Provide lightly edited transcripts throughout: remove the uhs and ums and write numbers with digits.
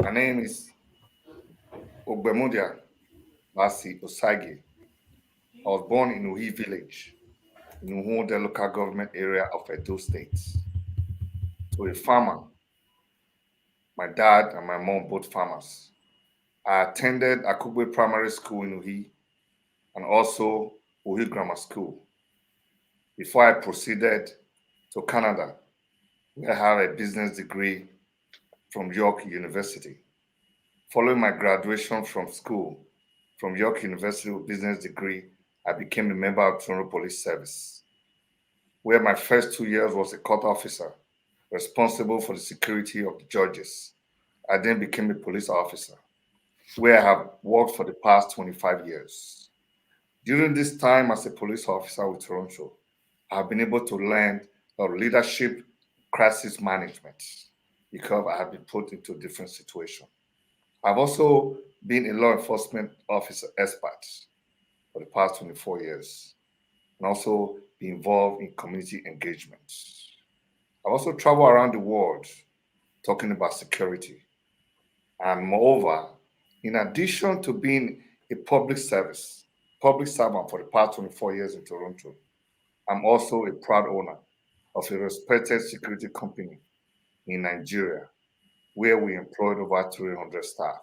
My name is Ogbemudia Bassey Osagie. I was born in Uhi village in Uhu, the local government area of Edo State. To a farmer, my dad and my mom both farmers. I attended Akugbe Primary School in Uhi and also Uhi Grammar School before I proceeded to Canada, where I have a business degree from York University. Following my graduation from York University with business degree, I became a member of Toronto Police Service, where my first 2 years was a court officer responsible for the security of the judges. I then became a police officer, where I have worked for the past 25 years. During this time as a police officer with Toronto, I have been able to learn leadership, crisis management, because I have been put into different situations. I've also been a law enforcement officer expert for the past 24 years and also be involved in community engagement. I've also traveled around the world talking about security. And moreover, in addition to being a public servant for the past 24 years in Toronto, I'm also a proud owner of a respected security company in Nigeria, where we employed over 300 staff.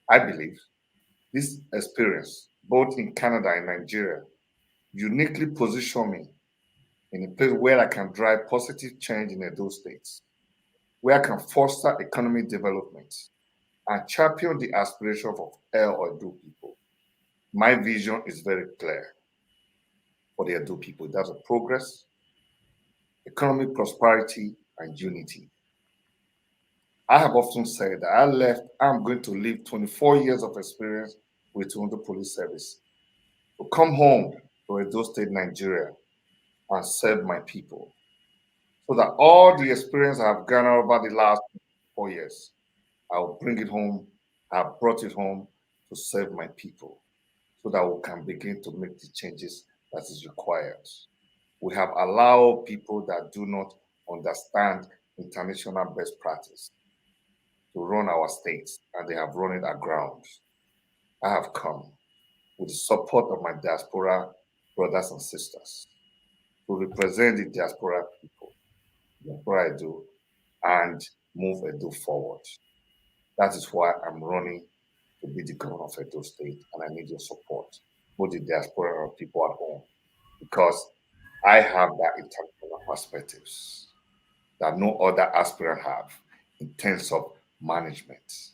I believe this experience, both in Canada and Nigeria, uniquely positioned me in a place where I can drive positive change in those states, where I can foster economic development and champion the aspirations of all Edo people. My vision is very clear for the Edo people. That's a progress, economic prosperity, and unity. I have often said that I'm going to live 24 years of experience with Toronto Police Service to come home to Edo State, Nigeria, and serve my people. So that all the experience I've garnered over the last 4 years, I'll bring it home. I've brought it home to serve my people so that we can begin to make the changes that is required. We have allowed people that do not understand international best practice to run our states, and they have run it aground. I have come with the support of my diaspora brothers and sisters to represent the diaspora people, diaspora Edo, and move Edo forward. That is why I'm running to be the governor of Edo State, and I need your support, both the diaspora and people at home, because I have that international perspectives that no other aspirant have in terms of management.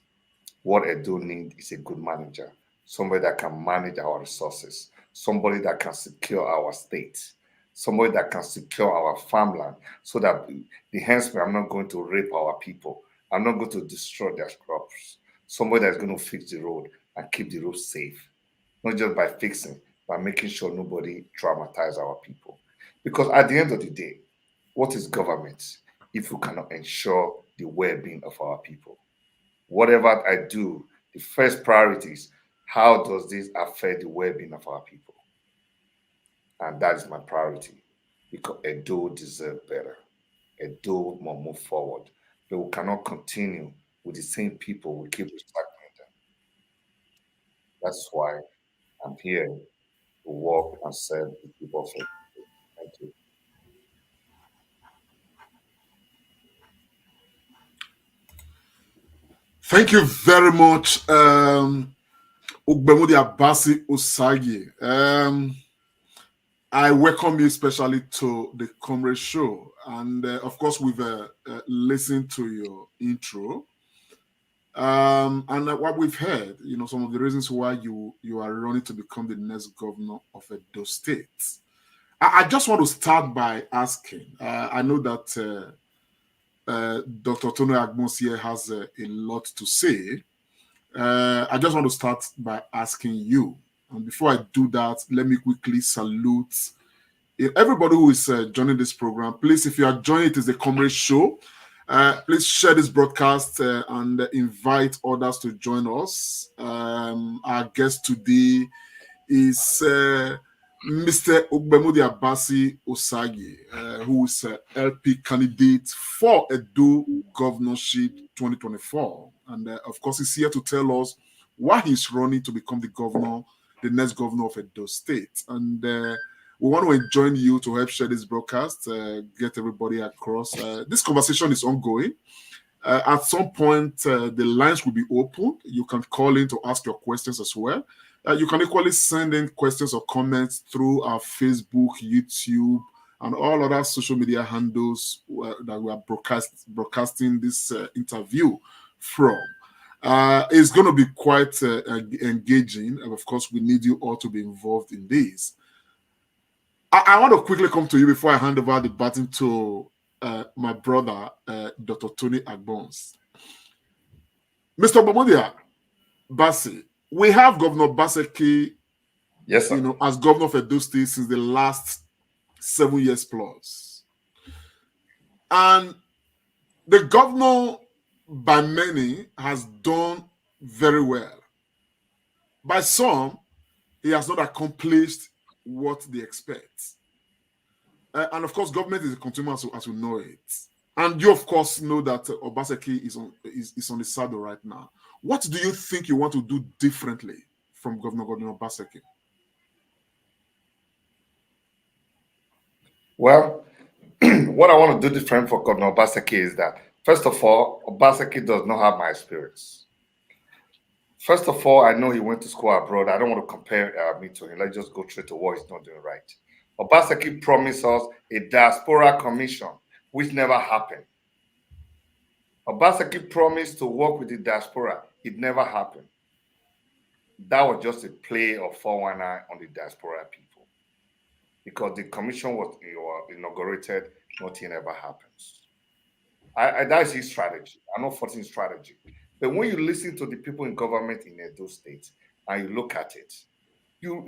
What Edo need is a good manager, somebody that can manage our resources, somebody that can secure our state, somebody that can secure our farmland, so that the hensmen are not going to rape our people. I'm not going to destroy their crops. Somebody that's going to fix the road and keep the road safe, not just by fixing, by making sure nobody traumatize our people. Because at the end of the day, what is government if we cannot ensure the well-being of our people? Whatever I do, the first priority is how does this affect the well-being of our people? And that is my priority because Edo deserve better. Edo must move forward. But we cannot continue with the same people. We keep recycling them. That's why I'm here to work and serve the people of Edo. Thank you. Thank you very much, Ogbemudia Bassey Osagie. I welcome you especially to the Comrade Show. And of course, we've listened to your intro. And what we've heard, some of the reasons why you are running to become the next governor of Edo State. I just want to start by asking. I know that Dr. Tony Agmosie has a lot to say. I just want to start by asking you. And before I do that, let me quickly salute everybody who is joining this program. Please, if you are joining, it is the Comrade Show. Please share this broadcast and invite others to join us. Our guest today is Mr. Ogbemudia Bassey Osagie, who is a LP candidate for Edo Governorship 2024. And of course, he's here to tell us why he's running to become the next governor of Edo State. And we want to join you to help share this broadcast, get everybody across. This conversation is ongoing. At some point, the lines will be open. You can call in to ask your questions as well. You can equally send in questions or comments through our Facebook, YouTube, and all other social media handles that we are broadcasting this interview from. It's going to be quite engaging, and of course, we need you all to be involved in this. I want to quickly come to you before I hand over the baton to my brother, Dr. Tony Agbons. Mr. Ogbemudia Bassey, we have Governor Bassey, yes, sir, as governor of Edo State since the last 7 years plus. And the governor, by many, has done very well. By some, he has not accomplished what they expect. And of course, government is a continuum as we know it. And you, of course, know that Obaseki is on the saddle right now. What do you think you want to do differently from Governor Obaseki? Well, what I want to do different for Governor Obaseki is that, first of all, Obaseki does not have my experience. First of all, I know he went to school abroad. I don't want to compare me to him. Let's just go straight to what he's not doing right. Obaseki promised us a Diaspora commission, which never happened. Obaseki promised to work with the Diaspora. It never happened. That was just a play of 419 on the Diaspora people. Because the commission was inaugurated, nothing ever happens. That's his strategy. I'm not forcing strategy. But when you listen to the people in government in Edo State and you look at it, you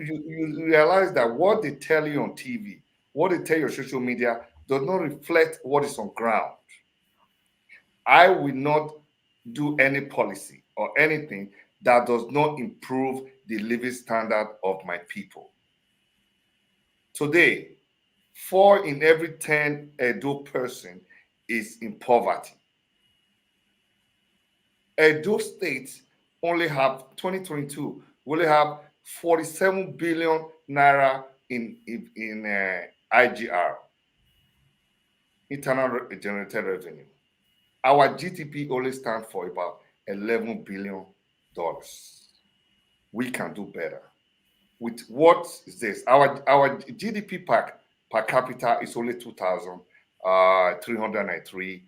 realize that what they tell you on TV, what they tell you on social media, does not reflect what is on ground. I will not do any policy or anything that does not improve the living standard of my people. Today, 4 in every 10 Edo person is in poverty. Edo State only have 2022. We only have 47 billion naira in IGR, internal generated revenue. Our GDP only stands for about $11 billion. We can do better. With what is this? Our GDP per capita is only $2,303.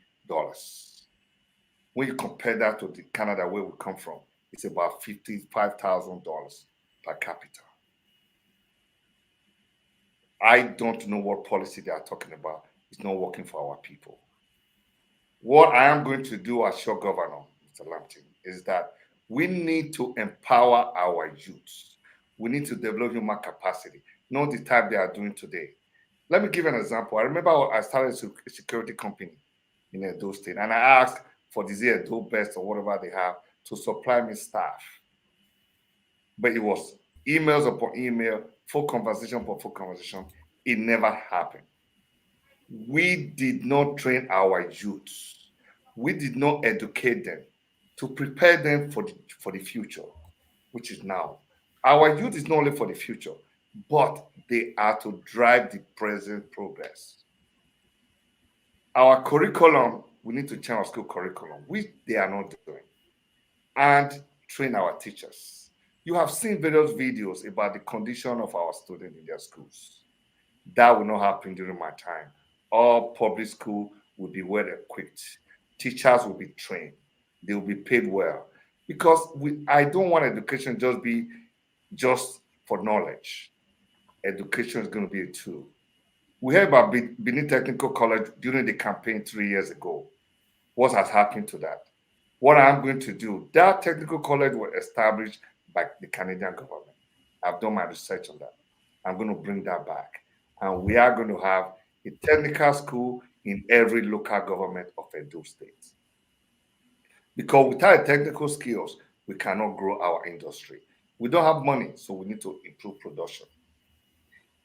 When you compare that to the Canada where we come from, it's about $55,000 per capita. I don't know what policy they are talking about. It's not working for our people. What I am going to do as your governor, Mr. Lampton, is that we need to empower our youth. We need to develop human capacity, not the type they are doing today. Let me give you an example. I remember I started a security company in Edo State, and I asked for this Edo Best or whatever they have to supply me staff. But it was emails upon email, phone conversation upon phone conversation. It never happened. We did not train our youth. We did not educate them to prepare them for the future, which is now. Our youth is not only for the future, but they are to drive the present progress. Our curriculum, we need to change our school curriculum, which they are not doing, and train our teachers. You have seen various videos about the condition of our students in their schools. That will not happen during my time. All public school will be well equipped. Teachers will be trained. They will be paid well. Because I don't want education just for knowledge. Education is going to be a tool. We heard about Benin Technical College during the campaign 3 years ago. What has happened to that? What I'm going to do, that technical college was established by the Canadian government. I've done my research on that. I'm going to bring that back. And we are going to have a technical school in every local government of Edo State. Because without technical skills, we cannot grow our industry. We don't have money, so we need to improve production.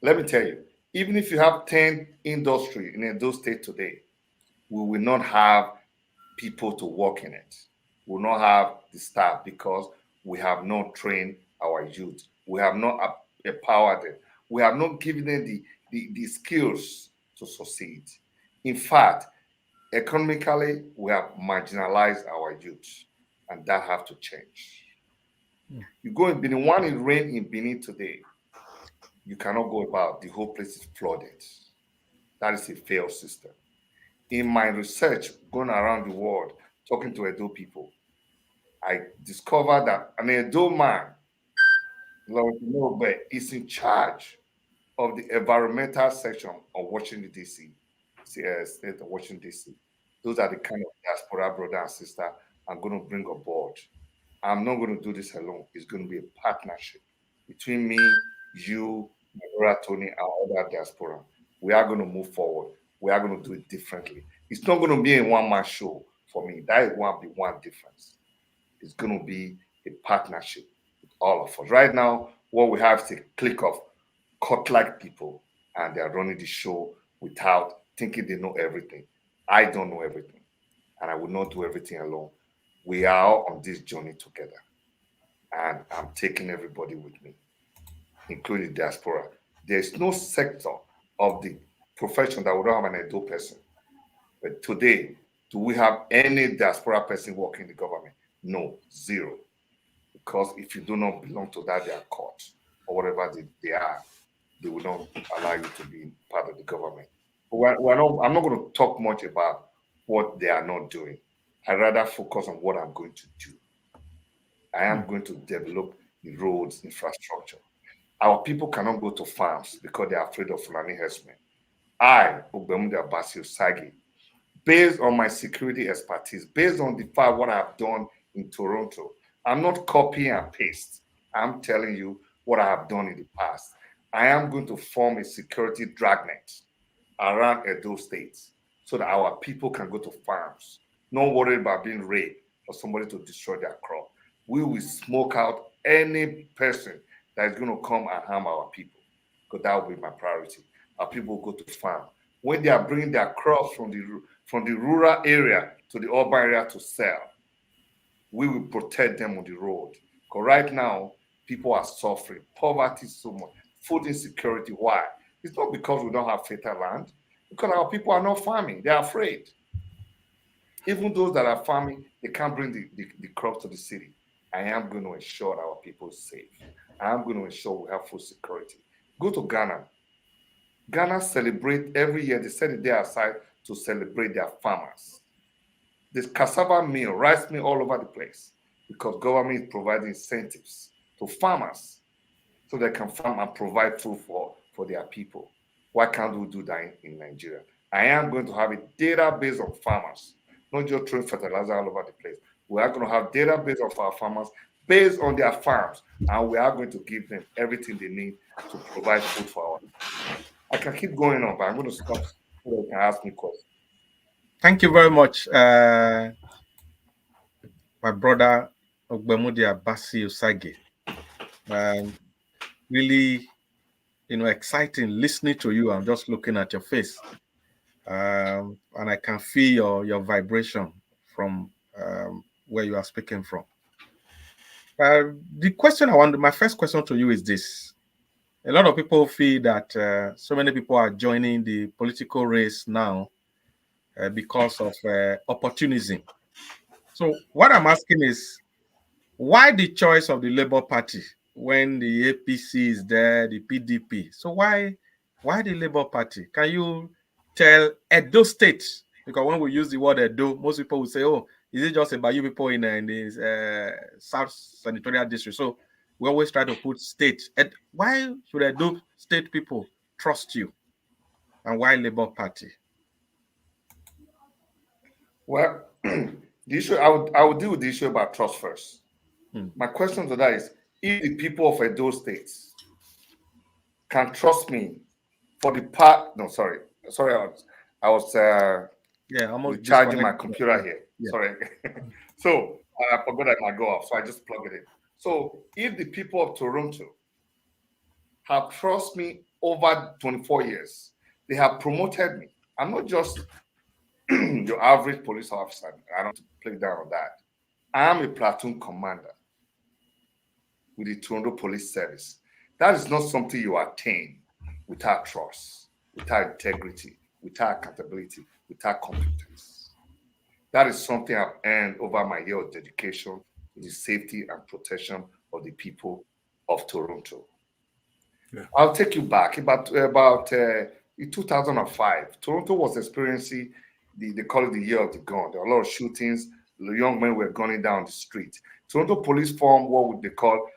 Let me tell you, even if you have 10 industry in Edo State today, we will not have people to work in it. We will not have the staff because we have not trained our youth. We have not empowered them. We have not given them the skills to succeed. In fact, economically, we have marginalized our youth, and that have to change. You go in Benin, one in rain in Benin today, you cannot go about. The whole place is flooded. That is a failed system. In my research, going around the world, talking to Edo people, I discovered that an Edo man, Lord Nobe, is in charge of the environmental section of Washington, D.C., State of Washington, D.C. Those are the kind of diaspora brother and sister I'm going to bring aboard. I'm not going to do this alone. It's going to be a partnership between me, you, my brother Tony, and other diaspora. We are going to move forward. We are going to do it differently. It's not going to be a one-man show for me. That is one difference. It's going to be a partnership with all of us. Right now, what we have is a clique of cut-like people, and they're running the show without thinking they know everything. I don't know everything, and I will not do everything alone. We are all on this journey together, and I'm taking everybody with me, including diaspora. There's no sector of the profession that we don't have an Edo person. But today, do we have any diaspora person working in the government? No, zero. Because if you do not belong to that, they are caught, or whatever they are, they will not allow you to be part of the government. But I'm not going to talk much about what they are not doing. I rather focus on what I'm going to do. I am going to develop the roads, infrastructure. Our people cannot go to farms because they are afraid of Fulani herdsmen. I, Ogbemudia Bassey Osagie, based on my security expertise, based on the fact what I've done in Toronto, I'm not copying and paste. I'm telling you what I have done in the past. I am going to form a security dragnet around Edo State so that our people can go to farms, not worried about being raped or somebody to destroy their crop. We will smoke out any person that is going to come and harm our people, because that will be my priority. Our people go to farm. When they are bringing their crops from the rural area to the urban area to sell, we will protect them on the road. Because right now, people are suffering. Poverty so much. Food insecurity. Why? It's not because we don't have fertile land. Because our people are not farming. They're afraid. Even those that are farming, they can't bring the crops to the city. I am going to ensure our people are safe. I am going to ensure we have food security. Go to Ghana. Ghana celebrate every year. They set a day aside to celebrate their farmers. There's cassava mill, rice mill all over the place because government is providing incentives to farmers so they can farm and provide food for their people. Why can't we do that in Nigeria? I am going to have a database of farmers, not just throwing fertilizer all over the place. We are going to have database of our farmers based on their farms, and we are going to give them everything they need to provide food for our people. I can keep going on, but I'm going to stop so you can ask me questions. Thank you very much, my brother Ogbemudia Bassey Osagie. Really, exciting listening to you. I'm just looking at your face, and I can feel your vibration from where you are speaking from. My first question to you is this. A lot of people feel that so many people are joining the political race now because of opportunism. So what I'm asking is, why the choice of the Labour Party when the APC is there, the PDP? So why the Labour Party? Can you tell Edo State? Because when we use the word Edo, most people will say, "Oh, is it just about you people in the South Senatorial District?" So we always try to put state. Why should Edo State people trust you, and why Labour Party? Well, the issue I would deal with the issue about trust first. My question to that is, if the people of Edo State can trust me for the part, no, sorry, I was almost recharging my computer here. Yeah. Sorry. So I forgot I might go off, so I just plug it in. So if the people of Toronto have trusted me over 24 years. They have promoted me. I'm not just your average police officer. I don't play down on that. I am a platoon commander with the Toronto Police Service. That is not something you attain without trust, without integrity, without accountability, without competence. That is something I've earned over my year of dedication to the safety and protection of the people of Toronto. Yeah. I'll take you back about in 2005. Toronto was experiencing they call it the year of the gun. There were a lot of shootings. The young men were gunning down the street. Toronto police formed what would they call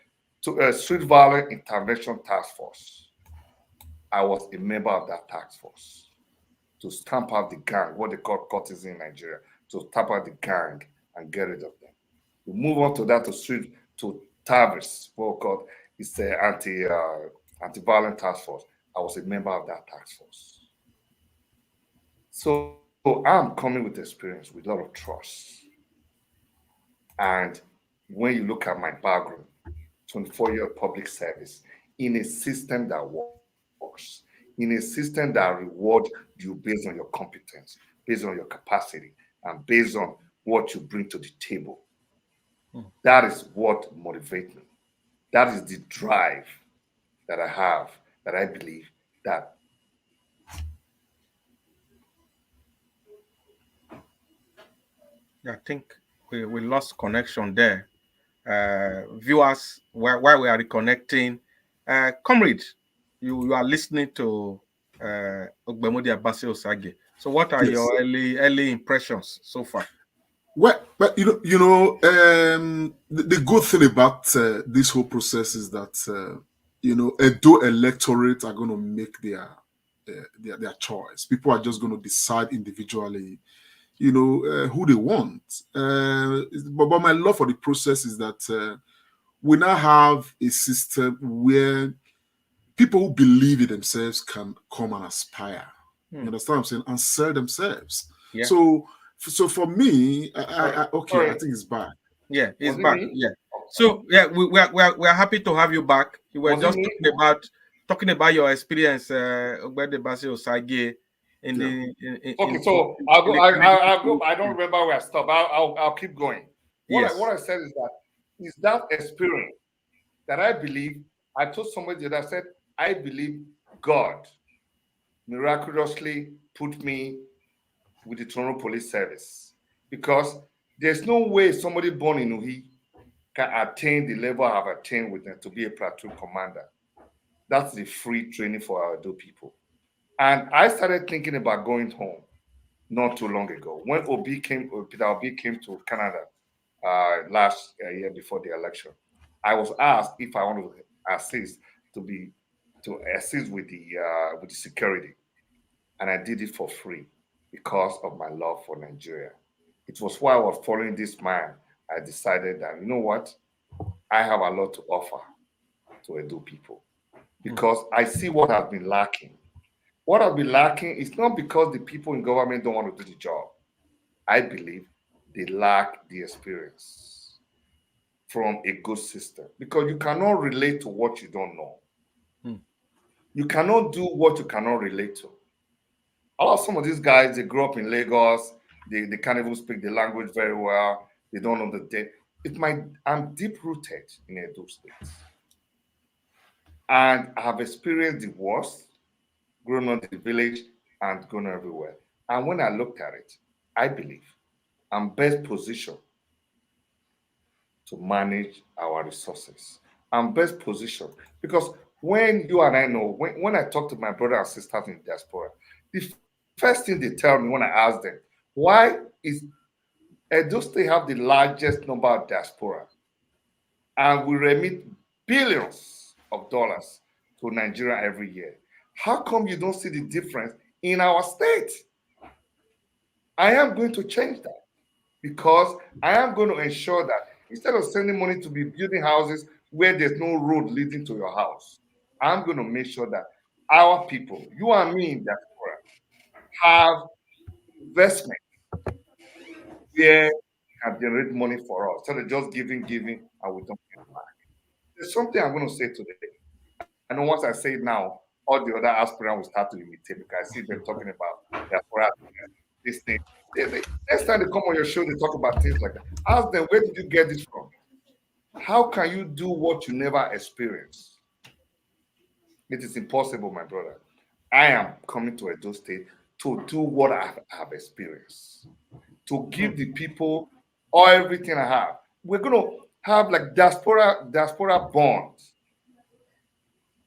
Street Violence Intervention Task Force. I was a member of that task force to stamp out the gang, what they call courtesan in Nigeria, to stamp out the gang and get rid of them. We move on to that to TAVIS, what we call it's the anti-violent task force. I was a member of that task force. So I'm coming with experience, with a lot of trust. And when you look at my background, 24-year public service in a system that works, in a system that rewards you based on your competence, based on your capacity, and based on what you bring to the table. That is what motivates me. That is the drive that I have, that I believe that. I think we lost connection there. Viewers, while we are reconnecting, comrade, you are listening to Ogbemudia Bassey Osagie. So, what are Yes. your early impressions so far? Well, but the good thing about this whole process is that Edo electorate are going to make their choice. People are just going to decide individually, who they want. But my love for the process is that we now have a system where people who believe in themselves can come and aspire. You understand what I'm saying? And sell themselves. Yeah. So for me, I think it's back. Yeah, it's Was it back. me? Yeah. So yeah, we are happy to have you back. You were Was it just me? talking about your experience, Ogbemudia Bassey Osagie, in Yeah. the Okay, so I'll go. I'll go. I don't remember where I stopped. I'll keep going. Yes. What I said is that experience that I believe. I told somebody that I said I believe God miraculously put me with the Toronto Police Service because there's no way somebody born in Uhi can attain the level I've attained with them to be a platoon commander. That's the free training for our Edo people. And I started thinking about going home not too long ago when Peter Obi came to Canada last year before the election. I was asked if I wanted to assist to assist with the security, and I did it for free because of my love for Nigeria. It was while I was following this man, I decided that you know what, I have a lot to offer to Edo people because I see what has been lacking. What has been lacking is not because the people in government don't want to do the job. I believe they lack the experience from a good system because you cannot relate to what you don't know. You cannot do what you cannot relate to. Some of these guys, they grew up in Lagos, they can't even speak the language very well, they don't know the date. I'm deep rooted in Edo State. And I have experienced the worst, grown up in the village and grown everywhere. And when I looked at it, I believe I'm best positioned to manage our resources. I'm best positioned because when you and I know, when I talk to my brothers and sisters in diaspora, the first thing they tell me when I ask them, why is Edo State have the largest number of diaspora and we remit billions of dollars to Nigeria every year? How come you don't see the difference in our state? I am going to change that because I am going to ensure that instead of sending money to be building houses where there's no road leading to your house, I'm going to make sure that our people, you and me in diaspora, have investment where can generate money for us instead of just giving, and we don't get back. There's something I'm going to say today. I know once I say it now, all the other aspirants will start to imitate because I see them talking about diaspora, this thing. Next time they come on your show, they talk about things like that. Ask them, where did you get this from? How can you do what you never experienced? It is impossible, my brother. I am coming to Edo State to do what I have experienced, to give the people all everything I have. We're going to have like diaspora bonds,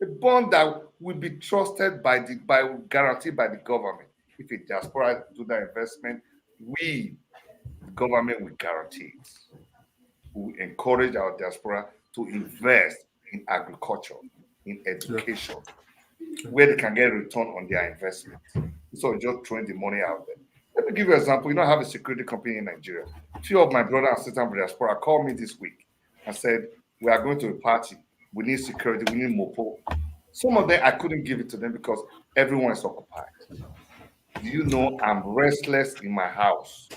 a bond that will be trusted by guaranteed by the government. If a diaspora do that investment, we, the government, will guarantee it. We will encourage our diaspora to invest in agriculture, in education, where they can get a return on their investment. So just throwing the money out there. Let me give you an example. You know, I have a security company in Nigeria. A few of my brothers and sisters from diaspora called me this week and said, we are going to a party. We need security. We need mopo. Some of them, I couldn't give it to them because everyone is occupied. Do you know I'm restless in my house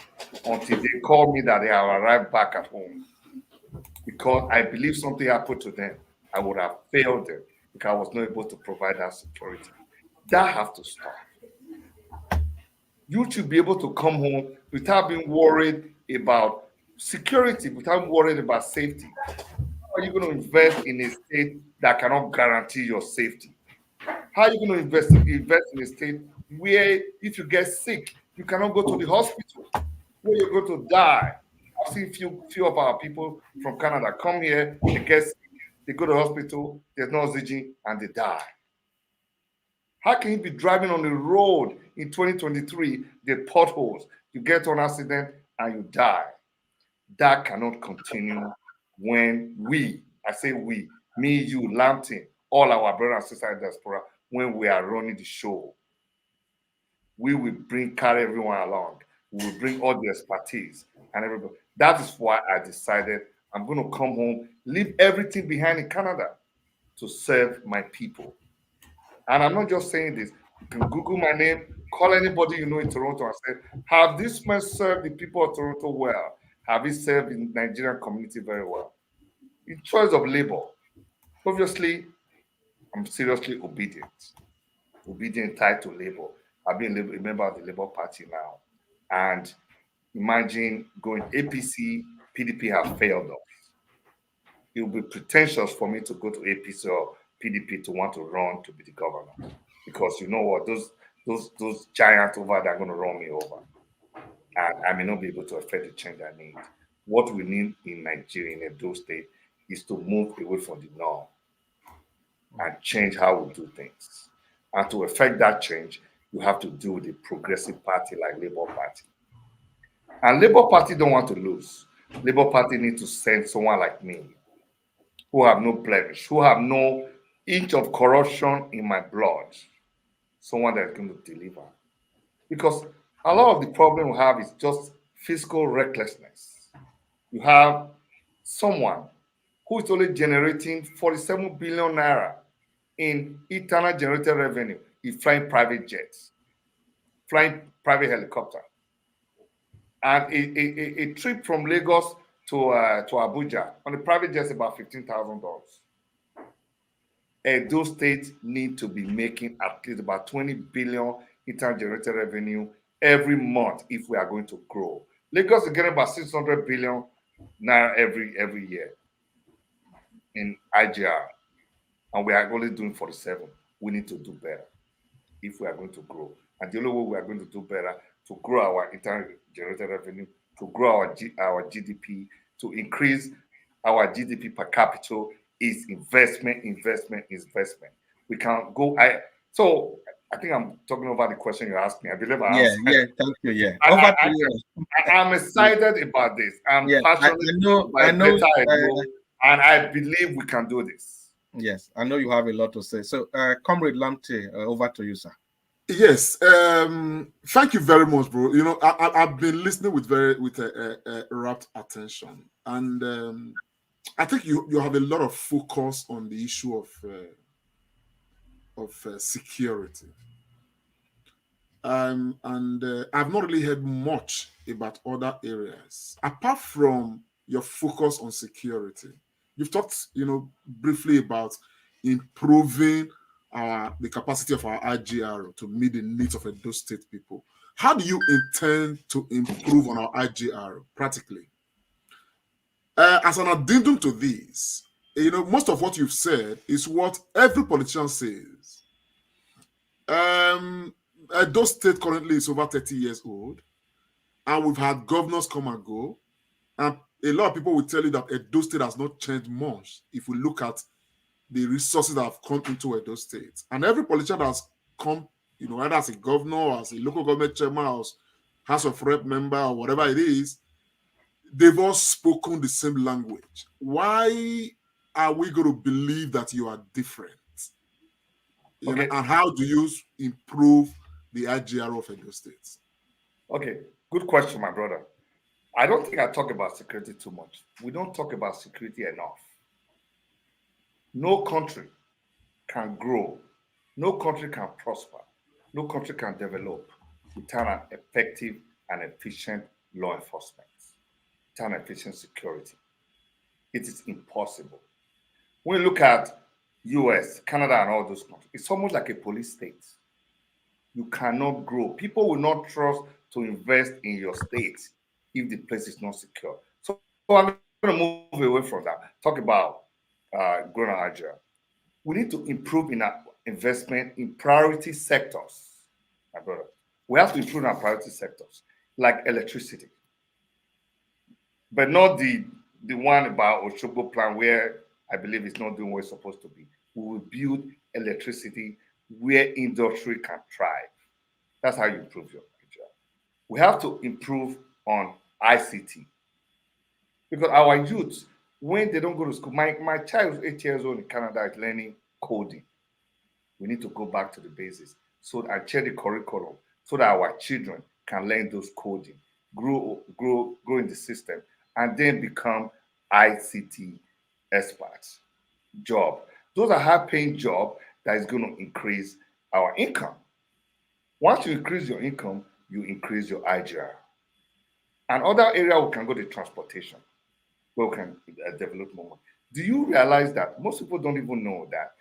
until they call me that they have arrived back at home? Because I believe something happened to them. I would have failed them because I was not able to provide that security. That has to stop. You should be able to come home without being worried about security, without worried about safety. How are you going to invest in a state that cannot guarantee your safety? How are you going to invest in a state where if you get sick, you cannot go to the hospital, where you're going to die? I've seen few of our people from Canada come here, they get sick, they go to the hospital, there's no oxygen, and they die. How can you be driving on the road in 2023, the potholes, you get on accident and you die? That cannot continue when we, I say we, me, you, Lampton, all our brothers and sisters in diaspora, when we are running the show. We will carry everyone along. We will bring all the expertise and everybody. That is why I decided I'm going to come home, leave everything behind in Canada to serve my people. And I'm not just saying this. You can Google my name, call anybody you know in Toronto and say, have this man served the people of Toronto well? Have he served the Nigerian community very well? In choice of labor, obviously, I'm seriously obedient tied to labor. I've been a member of the Labour Party now. And imagine going APC, PDP have failed us. It will be pretentious for me to go to APC or PDP to want to run to be the governor. Because you know what, those giants over there are going to run me over. And I may not be able to affect the change I need. What we need in Nigeria, in Edo State, is to move away from the norm and change how we do things. And to effect that change, you have to do with a progressive party like Labour Party. And Labour Party don't want to lose. Labour Party need to send someone like me, who have no blemish, who have no inch of corruption in my blood, someone that's going to deliver. Because a lot of the problem we have is just fiscal recklessness. You have someone who is only generating 47 billion naira in internal generated revenue is flying private jets, flying private helicopter. And a trip from Lagos to Abuja on a private jet is about $15,000. Those states need to be making at least about 20 billion internal generated revenue every month if we are going to grow. Lagos is getting about 600 billion naira every year in IGR, and we are only doing 47. We need to do better if we are going to grow. And the only way we are going to do better to grow our internal generated revenue, to grow our GDP, to increase our GDP per capita is investment. We can't go. So I think I'm talking about the question you asked me. I believe I answered. Yeah, thank you. Yeah, over to you. I'm excited about this. I'm passionate and I believe we can do this. Yes, I know you have a lot to say. So, Comrade Lamptey, over to you, sir. Yes, thank you very much, bro. You know, I've been listening with rapt attention, and I think you have a lot of focus on the issue of security. And I've not really heard much about other areas apart from your focus on security. You've talked, briefly about improving the capacity of our IGR to meet the needs of Edo State people. How do you intend to improve on our IGR practically? As an addendum to this, most of what you've said is what every politician says. Edo State currently is over 30 years old, and we've had governors come and go. And a lot of people will tell you that Edo State has not changed much if we look at the resources that have come into Edo State. And every politician that has come, either as a governor or as a local government chairman or House of Rep member or whatever it is, they've all spoken the same language. Why are we going to believe that you are different? Okay. And how do you improve the IGR of Edo State? Okay, good question, my brother. I don't think I talk about security too much. We don't talk about security enough. No country can grow, no country can prosper, no country can develop without an effective and efficient law enforcement, without an efficient security. It is impossible. When you look at US, Canada, and all those countries, it's almost like a police state. You cannot grow. People will not trust to invest in your state if the place is not secure. So I'm going to move away from that. Talk about growing Nigeria. We need to improve in our investment in priority sectors, my brother. We have to improve in our priority sectors, like electricity, but not the one about Oshogbo plan where I believe it's not doing what it's supposed to be. We will build electricity where industry can thrive. That's how you improve your future. We have to improve on ICT because our youth, when they don't go to school, my child is 8 years old in Canada is learning coding. We need to go back to the basics so and change the curriculum so that our children can learn those coding, grow in the system, and then become ICT experts. Job. Those are high-paying jobs that is going to increase our income. Once you increase your income, you increase your IGR. Another area we can go to transportation, where we can develop more. Do you realize that most people don't even know that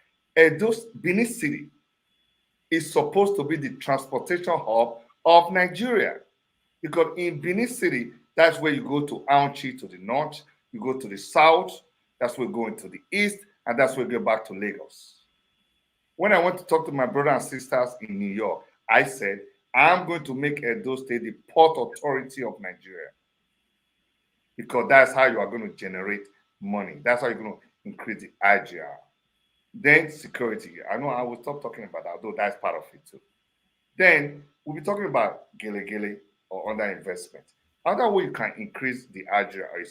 Benin City is supposed to be the transportation hub of Nigeria? Because in Benin City, that's where you go to Aunchi to the north, you go to the south, that's where you go into the east, and that's where you go back to Lagos. When I went to talk to my brothers and sisters in New York, I said, I'm going to make Edo State the port authority of Nigeria. Because that's how you are going to generate money. That's how you're going to increase the IGR. Then security. I know I will stop talking about that, although that's part of it too. Then we'll be talking about gele or underinvestment. Another way you can increase the IGR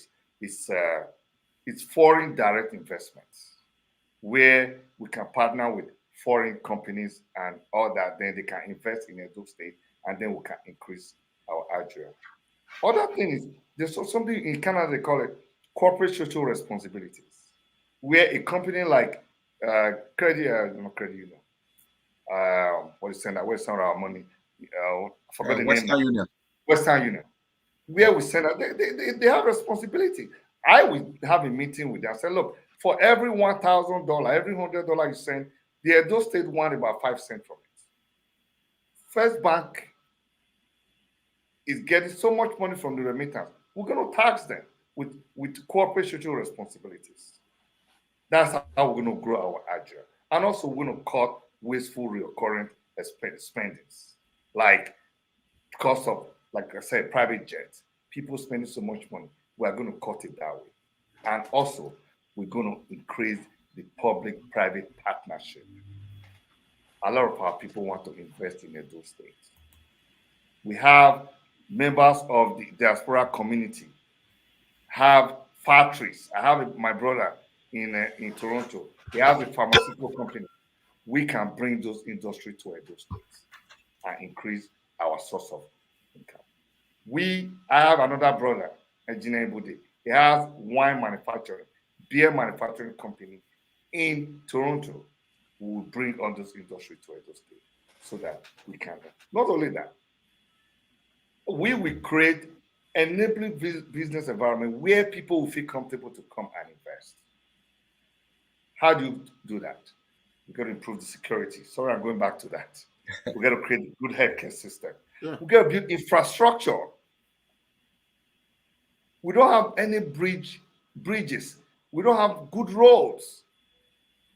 is foreign direct investments, where we can partner with foreign companies and all that. Then they can invest in Edo State, and then we can increase our IGR. Other thing is there's something in Canada they call it corporate social responsibilities, where a company like what is that? Where send our money? I forgot the Western name. Union. Western Union, where we send out, they have responsibility. I will have a meeting with them. I say, look, for every $1,000, every $100 you send, the Edo State want about 5 cents from it. First Bank is getting so much money from the remittance. We're going to tax them with corporate social responsibilities. That's how we're going to grow our IGR. And also, we're going to cut wasteful recurrent spendings, like cost of, like I said, private jets. People spending so much money. We're going to cut it that way. And also, we're going to increase the public-private partnership. A lot of our people want to invest in Edo State. We have members of the Diaspora community, have factories. I have my brother in Toronto. He has a pharmaceutical company. We can bring those industries to Edo State and increase our source of income. I have another brother, Engineer Bude. He has wine manufacturing, beer manufacturing company in Toronto. We will bring all those industries to Edo State so that we can. Not only that, we will create enabling business environment where people will feel comfortable to come and invest. How do you do that? We got to improve the security. Sorry, I'm going back to that. We got to create a good healthcare system. Yeah. We got to build infrastructure. We don't have any bridges. We don't have good roads.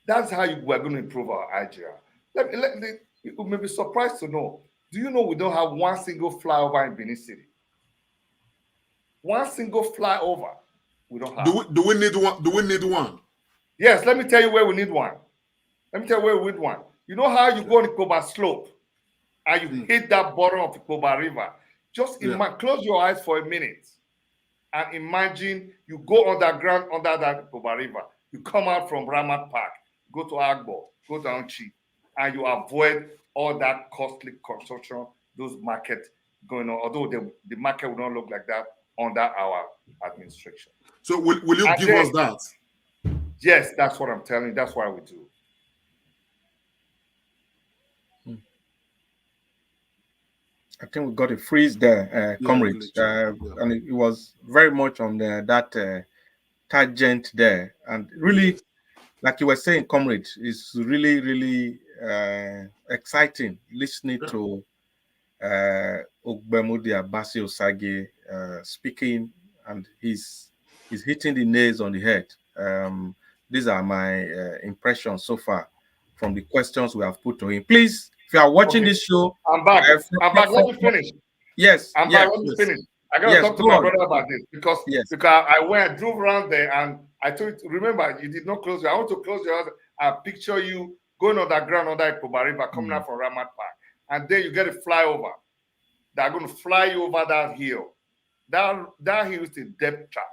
That's how we're going to improve our Nigeria. You may be surprised to know. Do you know we don't have one single flyover in Benin City? One single flyover we don't have. Do we need one? Do we need one? Yes, let me tell you where we need one. Let me tell you where we need one. You know how you go on the Ikoba slope and you hit that bottom of the Ikoba River? Just close your eyes for a minute and imagine you go underground under that Ikoba River. You come out from Ramat Park, go to Agbo, go to Anchi, and you avoid all that costly construction, those markets going on, although the market will not look like that under our administration. So will you give us that? Yes, that's what I'm telling you. That's why we do. I think we got a freeze there, comrades, and it was very much on that tangent there. And really, like you were saying, comrades, it's really, really exciting listening to Ogbemudia Bassey Osagie speaking, and he's hitting the nails on the head. These are my impressions so far from the questions we have put to him. Please, if you are watching this show, I'm back. I'm back. Let me finish. Yes, I'm back. Let me finish. I gotta talk to my brother about this because I drove around there and I told you, remember, you did not close your. I want to close your eyes. I picture you going on that ground under Ikoba River, coming out from Ramat Park, and then you get a flyover. They're going to fly you over that hill. That hill is a depth trap.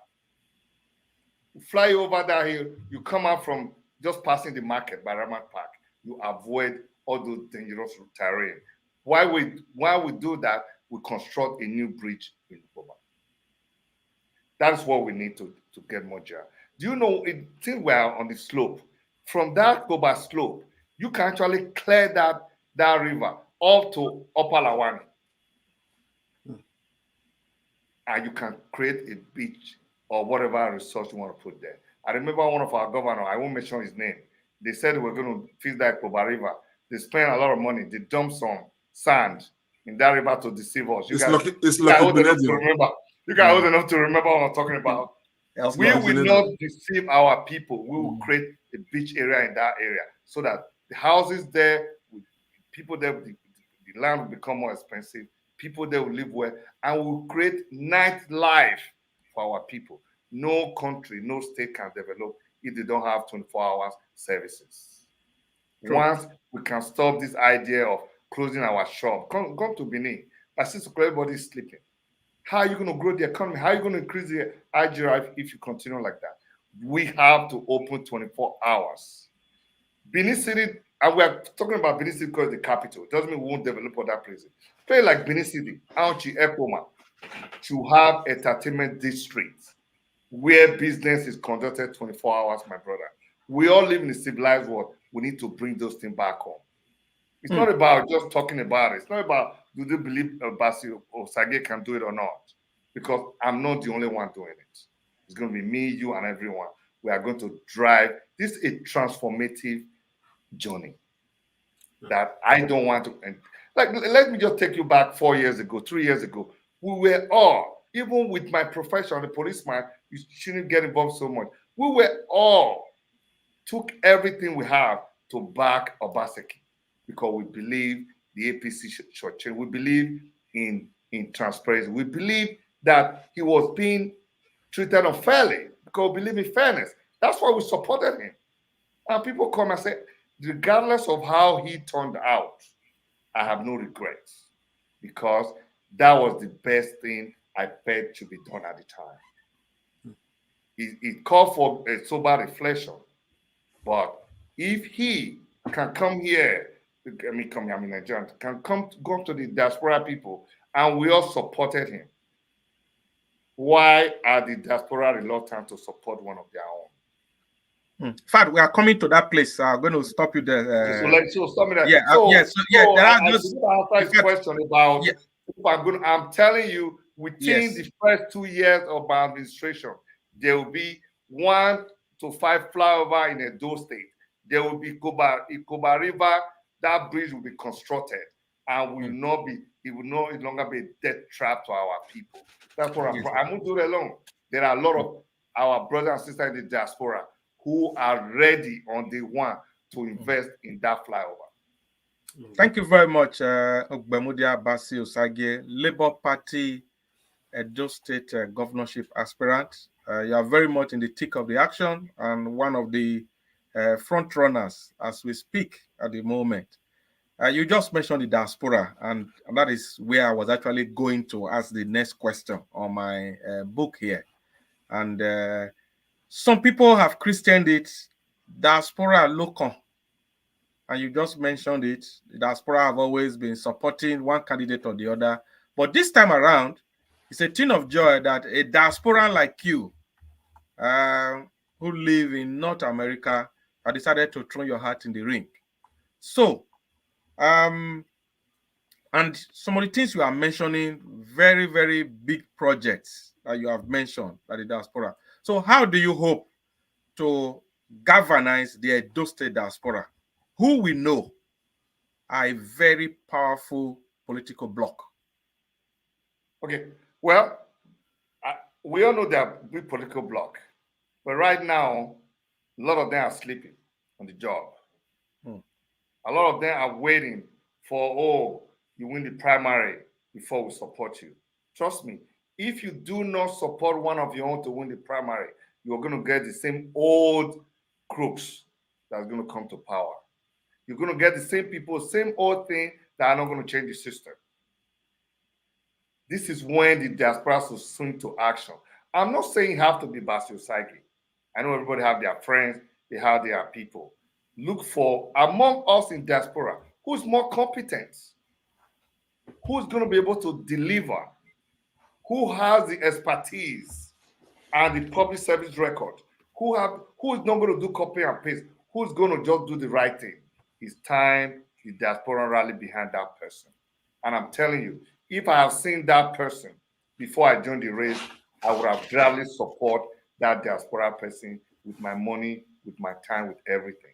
You fly over that hill, you come out from just passing the market by Ramat Park. You avoid all those dangerous terrain. While we do that, we construct a new bridge in Ikoba. That's what we need to get more job. Do you know, since we are on the slope, from that Ikoba slope, you can actually clear that river up to Upper Lawani. And you can create a beach or whatever resource you want to put there. I remember one of our governors, I won't mention his name, they said they were going to fix that Ikoba River. They spent a lot of money. They dumped some sand in that river to deceive us. You guys old enough to remember. You guys old enough to remember what I'm talking about. We will not deceive our people. We will create a beach area in that area so that the houses there, people there, the land will become more expensive. People there will live well, and we'll create nightlife for our people. No country, no state can develop if they don't have 24 hours services. True. Once we can stop this idea of closing our shop, come to Benin. But since everybody's sleeping, how are you going to grow the economy? How are you going to increase the IGR if you continue like that? We have to open 24 hours. Benin City, and we are talking about Benin City because it's the capital. It doesn't mean we won't develop other places. Play like Benin City, Aunchi, Ekoma, to have entertainment districts where business is conducted 24 hours, my brother. We all live in a civilized world. We need to bring those things back home. It's not about just talking about it. It's not about do they believe Bassey Osagie can do it or not? Because I'm not the only one doing it. It's going to be me, you, and everyone. We are going to drive. This is a transformative journey that I don't want to end. Like, let me just take you back 4 years ago, 3 years ago. We were all, even with my profession, the policeman, you shouldn't get involved so much. We were all took everything we have to back Obaseki because we believe the APC should change. We believe in transparency. We believe that he was being treated unfairly because we believe in fairness. That's why we supported him. And people come and say, regardless of how he turned out, I have no regrets because that was the best thing I felt should be done at the time. It called for a sober reflection. But if he can come here, I'm in Nigeria, can go to the diaspora people, and we all supported him, why are the diaspora reluctant to support one of their own? In fact, we are coming to that place. I'm going to stop you there. So stop me there. Yeah, there are just answer question about. I'm telling you, within the first 2 years of my administration, there will be 1 to 5 flyover in Edo State. there will be Ikoba River, that bridge will be constructed and will not be, it will no longer be a death trap to our people. That's what I won't do it alone. There are a lot of our brothers and sisters in the diaspora who are ready on day one to invest in that flyover. Thank you very much, Ogbemudia Bassey Osagie, Labour Party Edo State Governorship Aspirant. You are very much in the thick of the action and one of the front runners as we speak at the moment. You just mentioned the diaspora, and that is where I was actually going to ask the next question on my book here. And some people have christened it diaspora local. And you just mentioned it. The diaspora have always been supporting one candidate or the other. But this time around, it's a thing of joy that a diaspora like you, who live in North America, have decided to throw your hat in the ring. So, and some of the things you are mentioning, very, very big projects that you have mentioned at the diaspora. So how do you hope to galvanize the Edo State diaspora, who we know are a very powerful political bloc? Okay, well, we all know they're a big political bloc, but right now, a lot of them are sleeping on the job. A lot of them are waiting for, oh, you win the primary before we support you. Trust me, if you do not support one of your own to win the primary, you're going to get the same old crooks that's going to come to power. You're going to get the same people, same old thing that are not going to change the system. This is when the diaspora will swing to action. I'm not saying you have to be Bassey Osagie. I know everybody have their friends, they have their people. Look for, among us in diaspora, who's more competent, who's going to be able to deliver, who has the expertise and the public service record, who is not going to do copy and paste, who's going to just do the right thing. It's time the diaspora rally behind that person. And I'm telling you, if I have seen that person before I joined the race, I would have gladly support that diaspora person with my money, with my time, with everything.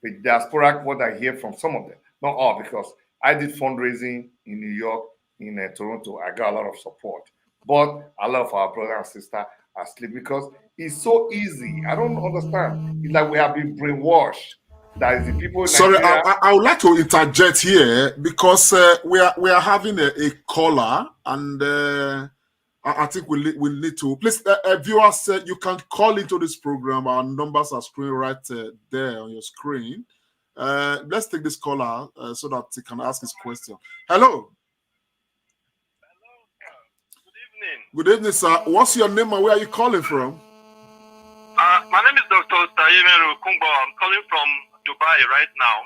The diaspora, what I hear from some of them, not all, because I did fundraising in New York, in Toronto, I got a lot of support. But a lot of our brothers and sisters are sleeping because it's so easy. I don't understand. It's like we have been brainwashed. That is the people in Sorry, Nigeria. I would like to interject here because we are having a caller, and I think we'll need to please viewers, you can call into this program. Our numbers are screen right there on your screen. Let's take this caller so that he can ask his question. Hello. Hello, sir. Good evening. Good evening, sir. What's your name and where are you calling from? My name is Dr. Tayemeru Kumbo. I'm calling from Dubai right now.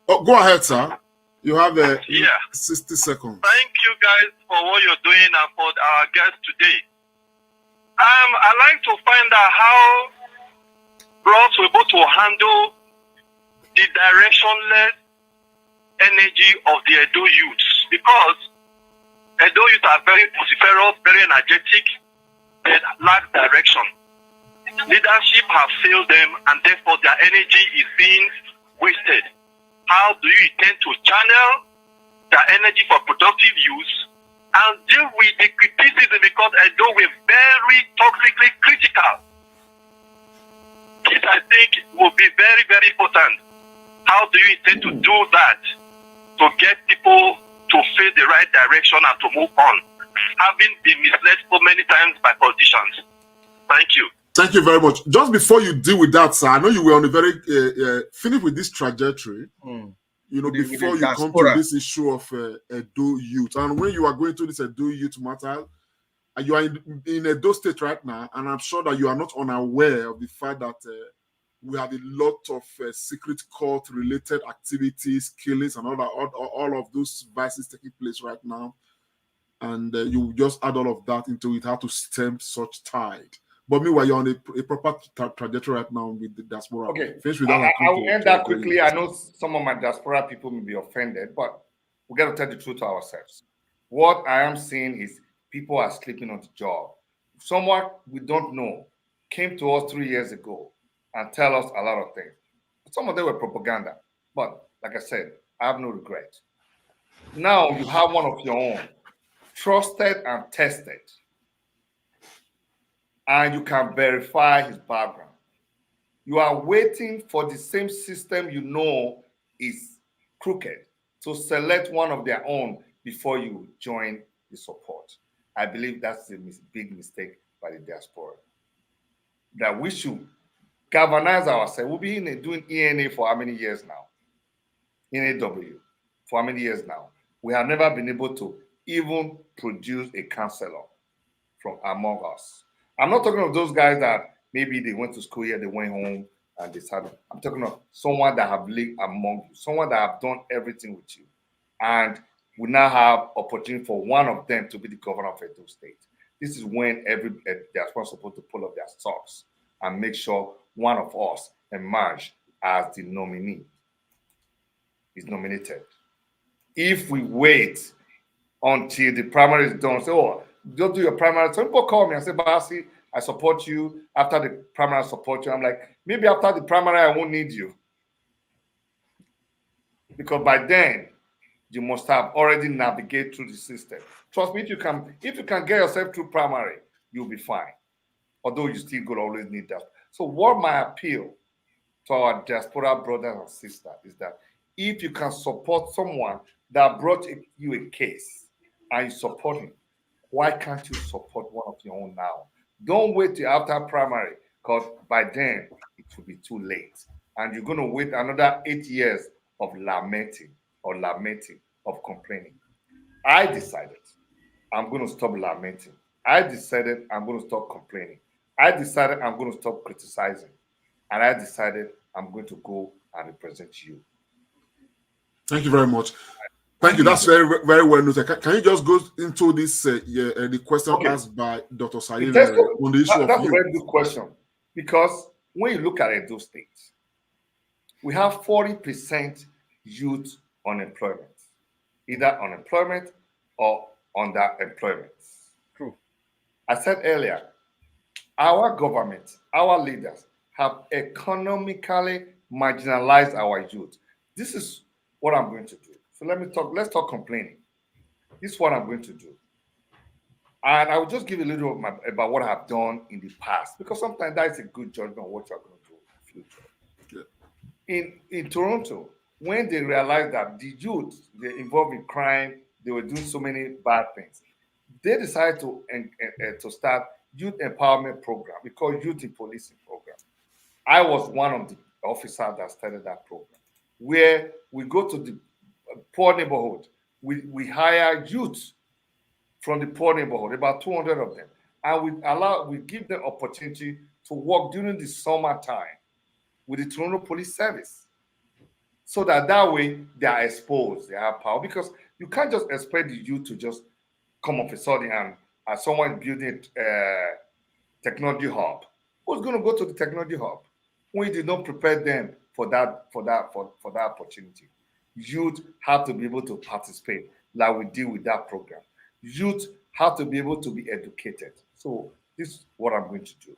Oh, go ahead, sir. You have 60 seconds. Thank you guys for what you're doing and for our guests today. I'd like to find out how Ross will be able to handle the directionless energy of the Edo youths, because Edo youths are very vociferous, very energetic, they lack direction. Leadership have failed them, and therefore their energy is being wasted. How do you intend to channel their energy for productive use and deal with the criticism, because Edo we're very toxically critical? This, I think, will be very, very important. How do you intend to do that to get people to face the right direction and to move on, having been misled so many times by politicians? Thank you. Thank you very much. Just before you deal with that, sir, I know you were on a very finished with this trajectory. You know, before you come to this issue of Edo youth, and when you are going to this Edo youth matter, you are in Edo State right now, and I'm sure that you are not unaware of the fact that we have a lot of secret cult related activities, killings, and all of those vices taking place right now. And you just add all of that into it, how to stem such tide. But meanwhile, you're on a proper trajectory right now with the diaspora. Okay, I will end that quickly. I know some of my diaspora people may be offended, but we got to tell the truth to ourselves. What I am seeing is people are sleeping on the job. Someone we don't know came to us 3 years ago and tell us a lot of things. Some of them were propaganda. But like I said, I have no regret. Now you have one of your own, trusted and tested, and you can verify his background. You are waiting for the same system you know is crooked to select one of their own before you join the support. I believe that's a big mistake by the diaspora. That we should galvanize ourselves. We've been doing ENA for how many years now? NAW for how many years now? We have never been able to even produce a counselor from among us. I'm not talking of those guys that maybe they went to school here, they went home and decided. I'm talking of someone that have lived among you, someone that have done everything with you. And we now have opportunity for one of them to be the governor of Edo State. This is when every diaspora is supposed to pull up their socks and make sure one of us emerge as the nominee is nominated. If we wait until the primary is done, say, oh, don't do your primary. Some people call me and say, Bassey, I support you. After the primary, I support you. I'm like, maybe after the primary, I won't need you. Because by then, you must have already navigated through the system. Trust me, if you can get yourself through primary, you'll be fine. Although you still could always need that. So what my appeal to our diaspora brothers and sisters is that if you can support someone that brought you a case and you support him, why can't you support one of your own now? Don't wait till after primary, because by then it will be too late. And you're going to wait another 8 years of lamenting, of complaining. I decided I'm going to stop lamenting. I decided I'm going to stop complaining. I decided I'm going to stop criticizing. And I decided I'm going to go and represent you. Thank you very much. Thank you. That's very, very well noted. Can you just go into this, the question asked by Dr. Said on the issue of That's youth? a very good question. Because when you look at Edo State, we have 40% youth unemployment, either unemployment or underemployment. True. I said earlier, our government, our leaders have economically marginalized our youth. This is what I'm going to do. So let's talk complaining. This is what I'm going to do. And I will just give you a little about what I've done in the past, because sometimes that is a good judgment of what you're going to do in the future. Yeah. In Toronto, when they realized that the youth, they're involved in crime, they were doing so many bad things, they decided to start youth empowerment program. We call youth in policing program. I was one of the officers that started that program, where we go to the poor neighborhood. We hire youth from the poor neighborhood, about 200 of them, and we give them opportunity to work during the summertime with the Toronto Police Service, so that way they are exposed, they have power. Because you can't just expect the youth to just come off a sudden and someone building a technology hub. Who's going to go to the technology hub when you did not prepare them for that opportunity? Youth have to be able to participate, like we deal with that program. Youth have to be able to be educated. So this is what I'm going to do.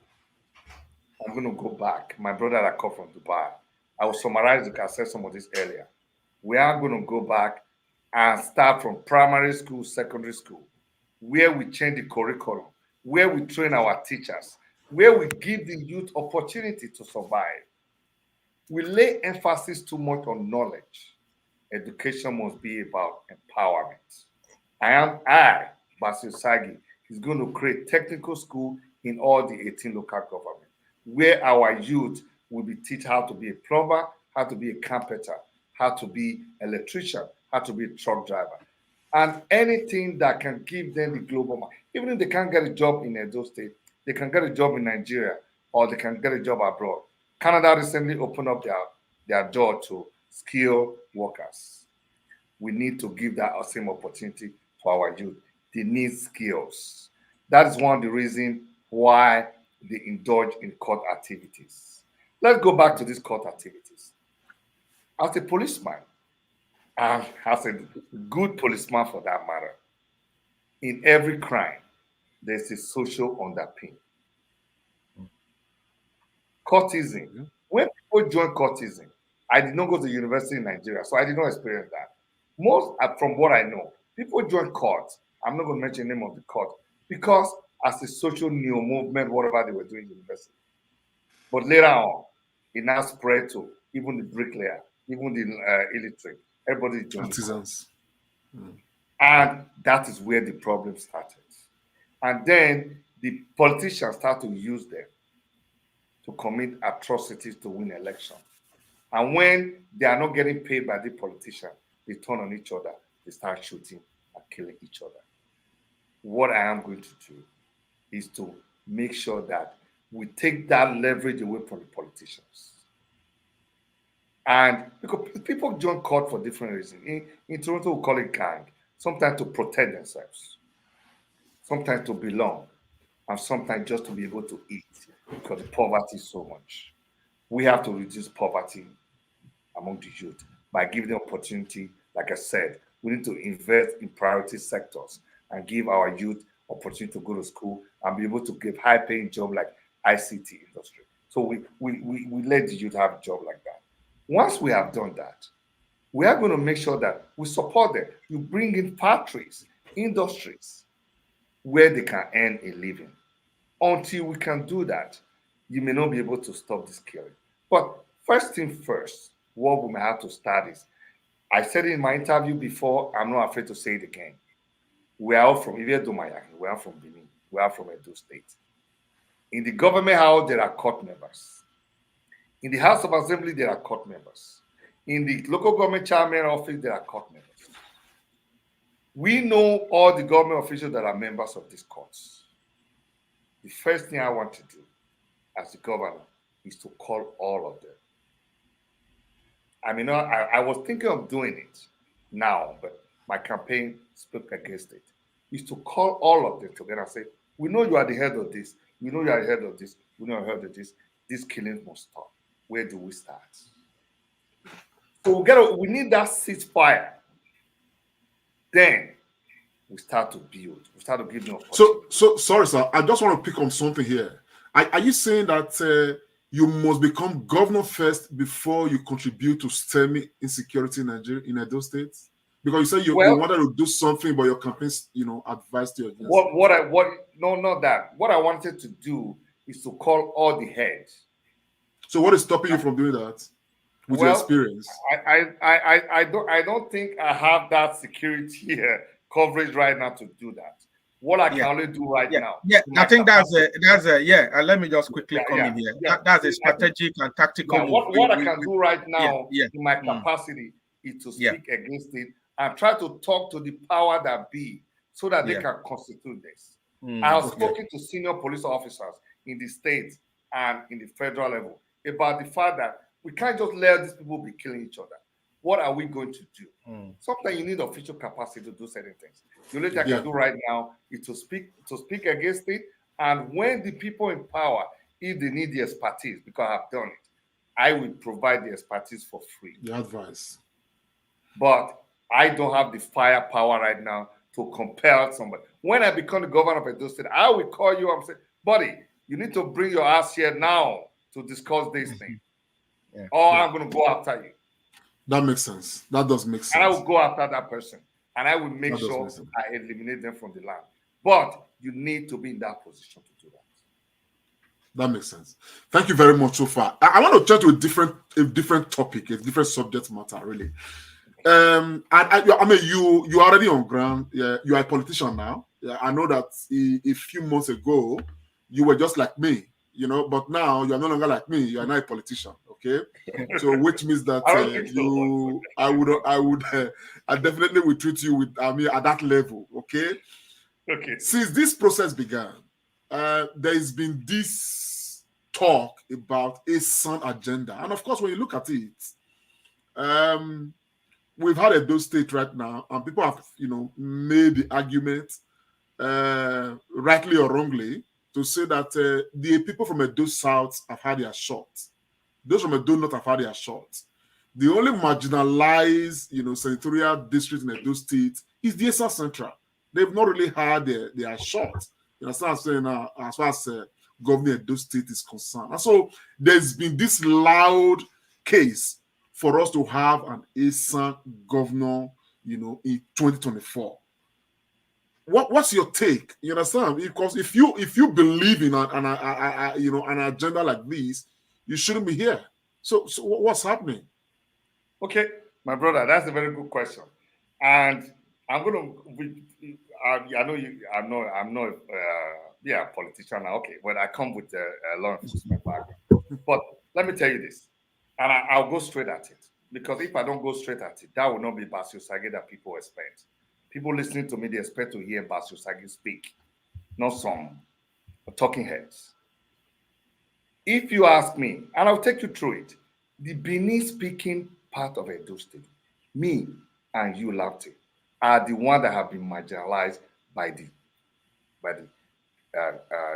I'm going to go back. My brother that come from Dubai, I will summarize it. I said some of this earlier. We are going to go back and start from primary school, secondary school, where we change the curriculum, where we train our teachers, where we give the youth opportunity to survive. We lay emphasis too much on knowledge. Education must be about empowerment. I, Bassey Osagie, is going to create technical school in all the 18 local governments, where our youth will be taught how to be a plumber, how to be a carpenter, how to be an electrician, how to be a truck driver, and anything that can give them the global market. Even if they can't get a job in Edo State, they can get a job in Nigeria, or they can get a job abroad. Canada recently opened up their door to skilled workers. We need to give that same opportunity to our youth. They need skills. That is one of the reasons why they indulge in court activities. Let's go back to these court activities. As a policeman, and as a good policeman for that matter, in every crime, there's a social underpin. Courtesan. When people join courtesan, I did not go to university in Nigeria, so I did not experience that. Most, from what I know, people join courts. I'm not going to mention the name of the court because as a social neo movement, whatever they were doing in university. But later on, it now spread to even the bricklayer, even the illiterate. Everybody joined. Artisans. And that is where the problem started. And then the politicians start to use them to commit atrocities to win election. And when they are not getting paid by the politician, they turn on each other. They start shooting and killing each other. What I am going to do is to make sure that we take that leverage away from the politicians. And because people join court for different reasons. In Toronto, we call it gang. Sometimes to protect themselves, sometimes to belong, and sometimes just to be able to eat because the poverty is so much. We have to reduce poverty among the youth by giving them opportunity. Like I said, we need to invest in priority sectors and give our youth opportunity to go to school and be able to give high-paying job like ICT industry. So we let the youth have a job like that. Once we have done that, we are going to make sure that we support them. You bring in factories, industries, where they can earn a living. Until we can do that, you may not be able to stop this killing. But first thing first, what we may have to start is, I said it in my interview before, I'm not afraid to say it again. We are all from Mayaki, we are from Benin, we are from Edo State. In the government house, there are court members. In the House of Assembly, there are court members. In the local government chairman office, there are court members. We know all the government officials that are members of these courts. The first thing I want to do as the governor is to call all of them. I mean, I was thinking of doing it now, but my campaign spoke against it. Is to call all of them together and say, we know you are the head of this. We know you are the head of this. We know you are the head of this. This killing must stop. Where do we start? So we need that ceasefire. Then we start to build. We start to give them. So sorry, sir. I just want to pick on something here. Are you saying that you must become governor first before you contribute to stemming insecurity in Nigeria, in Edo State? Because you said you wanted to do something, but your campaigns, advised you against not that. What I wanted to do is to call all the heads. So what is stopping you from doing that? With your experience, I don't think I have that security coverage right now to do that. What I can only do right now. Yeah, I think that's let me just quickly come in here. That's a strategic and tactical move. What I can do right now in my capacity is to speak against it and try to talk to the power that be so that they can constitute this. I have spoken to senior police officers in the state and in the federal level about the fact that we can't just let these people be killing each other. What are we going to do? Sometimes you need official capacity to do certain things. The only thing I can do right now is to speak against it. And when the people in power, if they need the expertise, because I've done it, I will provide the expertise for free. The advice. But I don't have the firepower right now to compel somebody. When I become the governor of Edo State, I will call you and say, buddy, you need to bring your ass here now to discuss this thing. Or I'm going to go after you. That makes sense. That does make sense. And I will go after that person. And I will make sure I eliminate them from the land. But you need to be in that position to do that. That makes sense. Thank you very much so far. I want to turn to a different topic, a different subject matter, really. I mean, you're already on ground. Yeah, you are a politician now. Yeah, I know that a few months ago, you were just like me, but now you are no longer like me. You are now a politician. Okay, so which means that I definitely will treat you with at that level. Okay. Since this process began, there's been this talk about a sound agenda, and of course, when you look at it, we've had Edo State right now, and people have made the argument, rightly or wrongly, to say that the people from Edo South have had their shot. Those from Edo North have had their shot. The only marginalized, senatorial district in Edo State is the Esa Central. They've not really had their shot. As far as Governor Edo State is concerned. And so there's been this loud case for us to have an ASAN governor, in 2024. What's your take? You understand? Because if you believe in an agenda like this, you shouldn't be here. So what's happening? Okay, my brother, that's a very good question, and I'm gonna. I know you. I'm not. Yeah, politician. Okay, but I come with a law enforcement background. But let me tell you this, and I'll go straight at it, because if I don't go straight at it, that will not be Bassey Osagie that people expect. People listening to me, they expect to hear Bassey Osagie speak, not some talking heads. If you ask me, and I'll take you through it, the Benin speaking part of Edo State, me and you, Lapte, are the ones that have been marginalized by the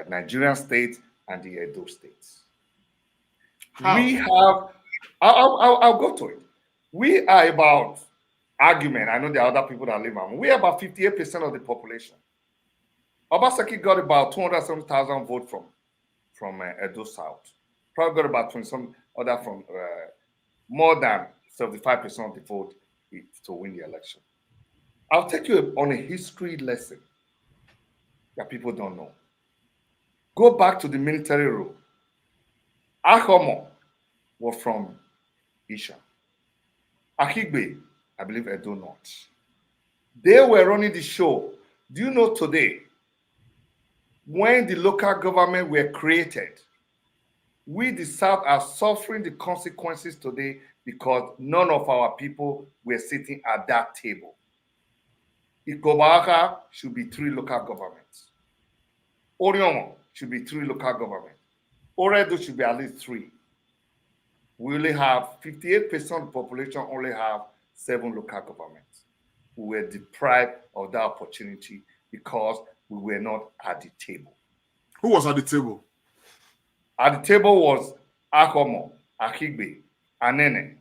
Nigerian state and the Edo states. How? We have, I'll go to it. We are about argument. I know there are other people that live around. We are about 58% of the population. Obaseki got about 270,000 votes from Edo South. Probably got about 20 some other from more than 75% of the vote to win the election. I'll take you on a history lesson that people don't know. Go back to the military rule. Ahomo was from Isha. Akigbe, I believe Edo North. They were running the show. Do you know today, when the local government were created, we the South are suffering the consequences today because none of our people were sitting at that table. Ikobaka should be 3 local governments. Oriomo should be 3 local governments. Oredo should be at least 3. We only have 58% of the population only have 7 local governments. We were deprived of that opportunity because we were not at the table. Who was at the table? At the table was Akomo, Akigbe, Anene.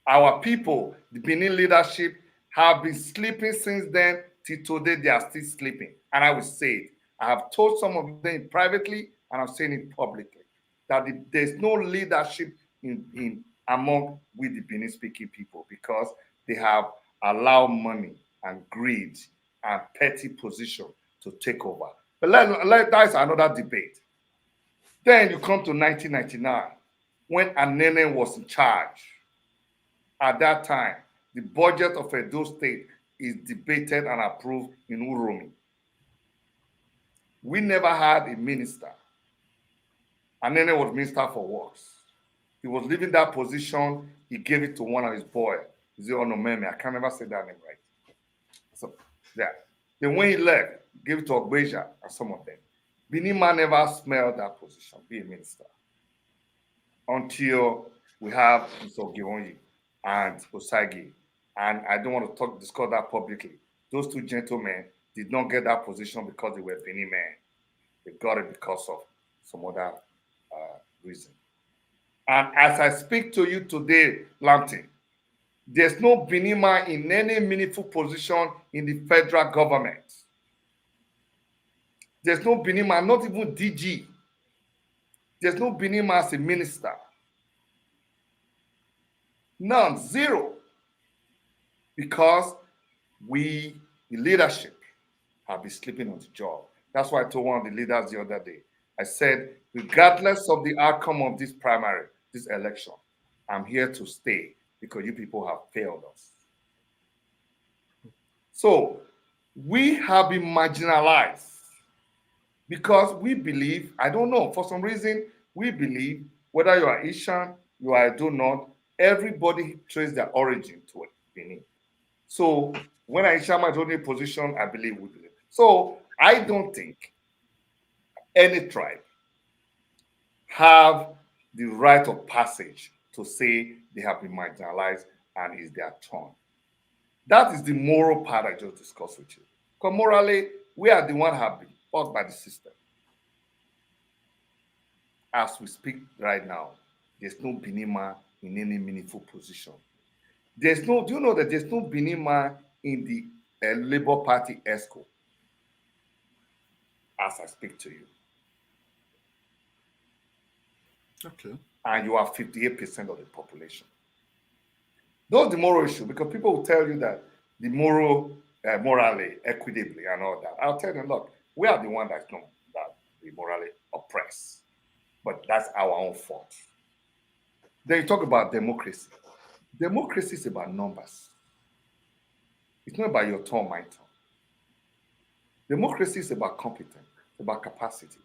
Our people, the Benin leadership, have been sleeping since then till today. They are still sleeping. And I will say it. I have told some of them privately, and I'm saying it publicly, that there's no leadership in among we the Benin speaking people, because they have allowed money and greed and petty position to take over. But that's another debate. Then you come to 1999, when Anene was in charge. At that time, the budget of Edo State is debated and approved in Uromi. We never had a minister. Anene was Minister for Works. He was leaving that position. He gave it to one of his boys. Is it Onomeme? I can never say that name right. So, yeah. Then when he left, gave it to Ogbeja and some of them. Binima never smelled that position, be a minister, until we have Mr. Ogbemudia and Osagie. And I don't want to discuss that publicly. Those 2 gentlemen did not get that position because they were Benin men. They got it because of some other reason. And as I speak to you today, Lampton, there's no Benin man in any meaningful position in the federal government. There's no Benin man, not even DG. There's no Benin man as a minister. None, 0. Because we, the leadership, have been sleeping on the job. That's why I told one of the leaders the other day. I said, regardless of the outcome of this primary, this election, I'm here to stay because you people have failed us. So we have been marginalized because we believe, I don't know, for some reason, we believe whether you are Ishan, you are Edo North, everybody traces their origin to Benin. So when Ishan is holding a position, I believe we believe. So I don't think any tribe have the right of passage to say they have been marginalized and it's their turn. That is the moral part I just discussed with you. Because morally, we are the one who have been taught by the system. As we speak right now, there's no Benima in any meaningful position. There's no, do you know that there's no Benima in the Labour Party ESCO as I speak to you? Okay. And you are 58% of the population. Those the moral issue, because people will tell you that the morally, equitably, and all that. I'll tell them, look, we are the one that's not that we morally oppressed, but that's our own fault. Then you talk about democracy. Democracy is about numbers. It's not about your turn, my turn. Democracy is about competence, it's about capacity.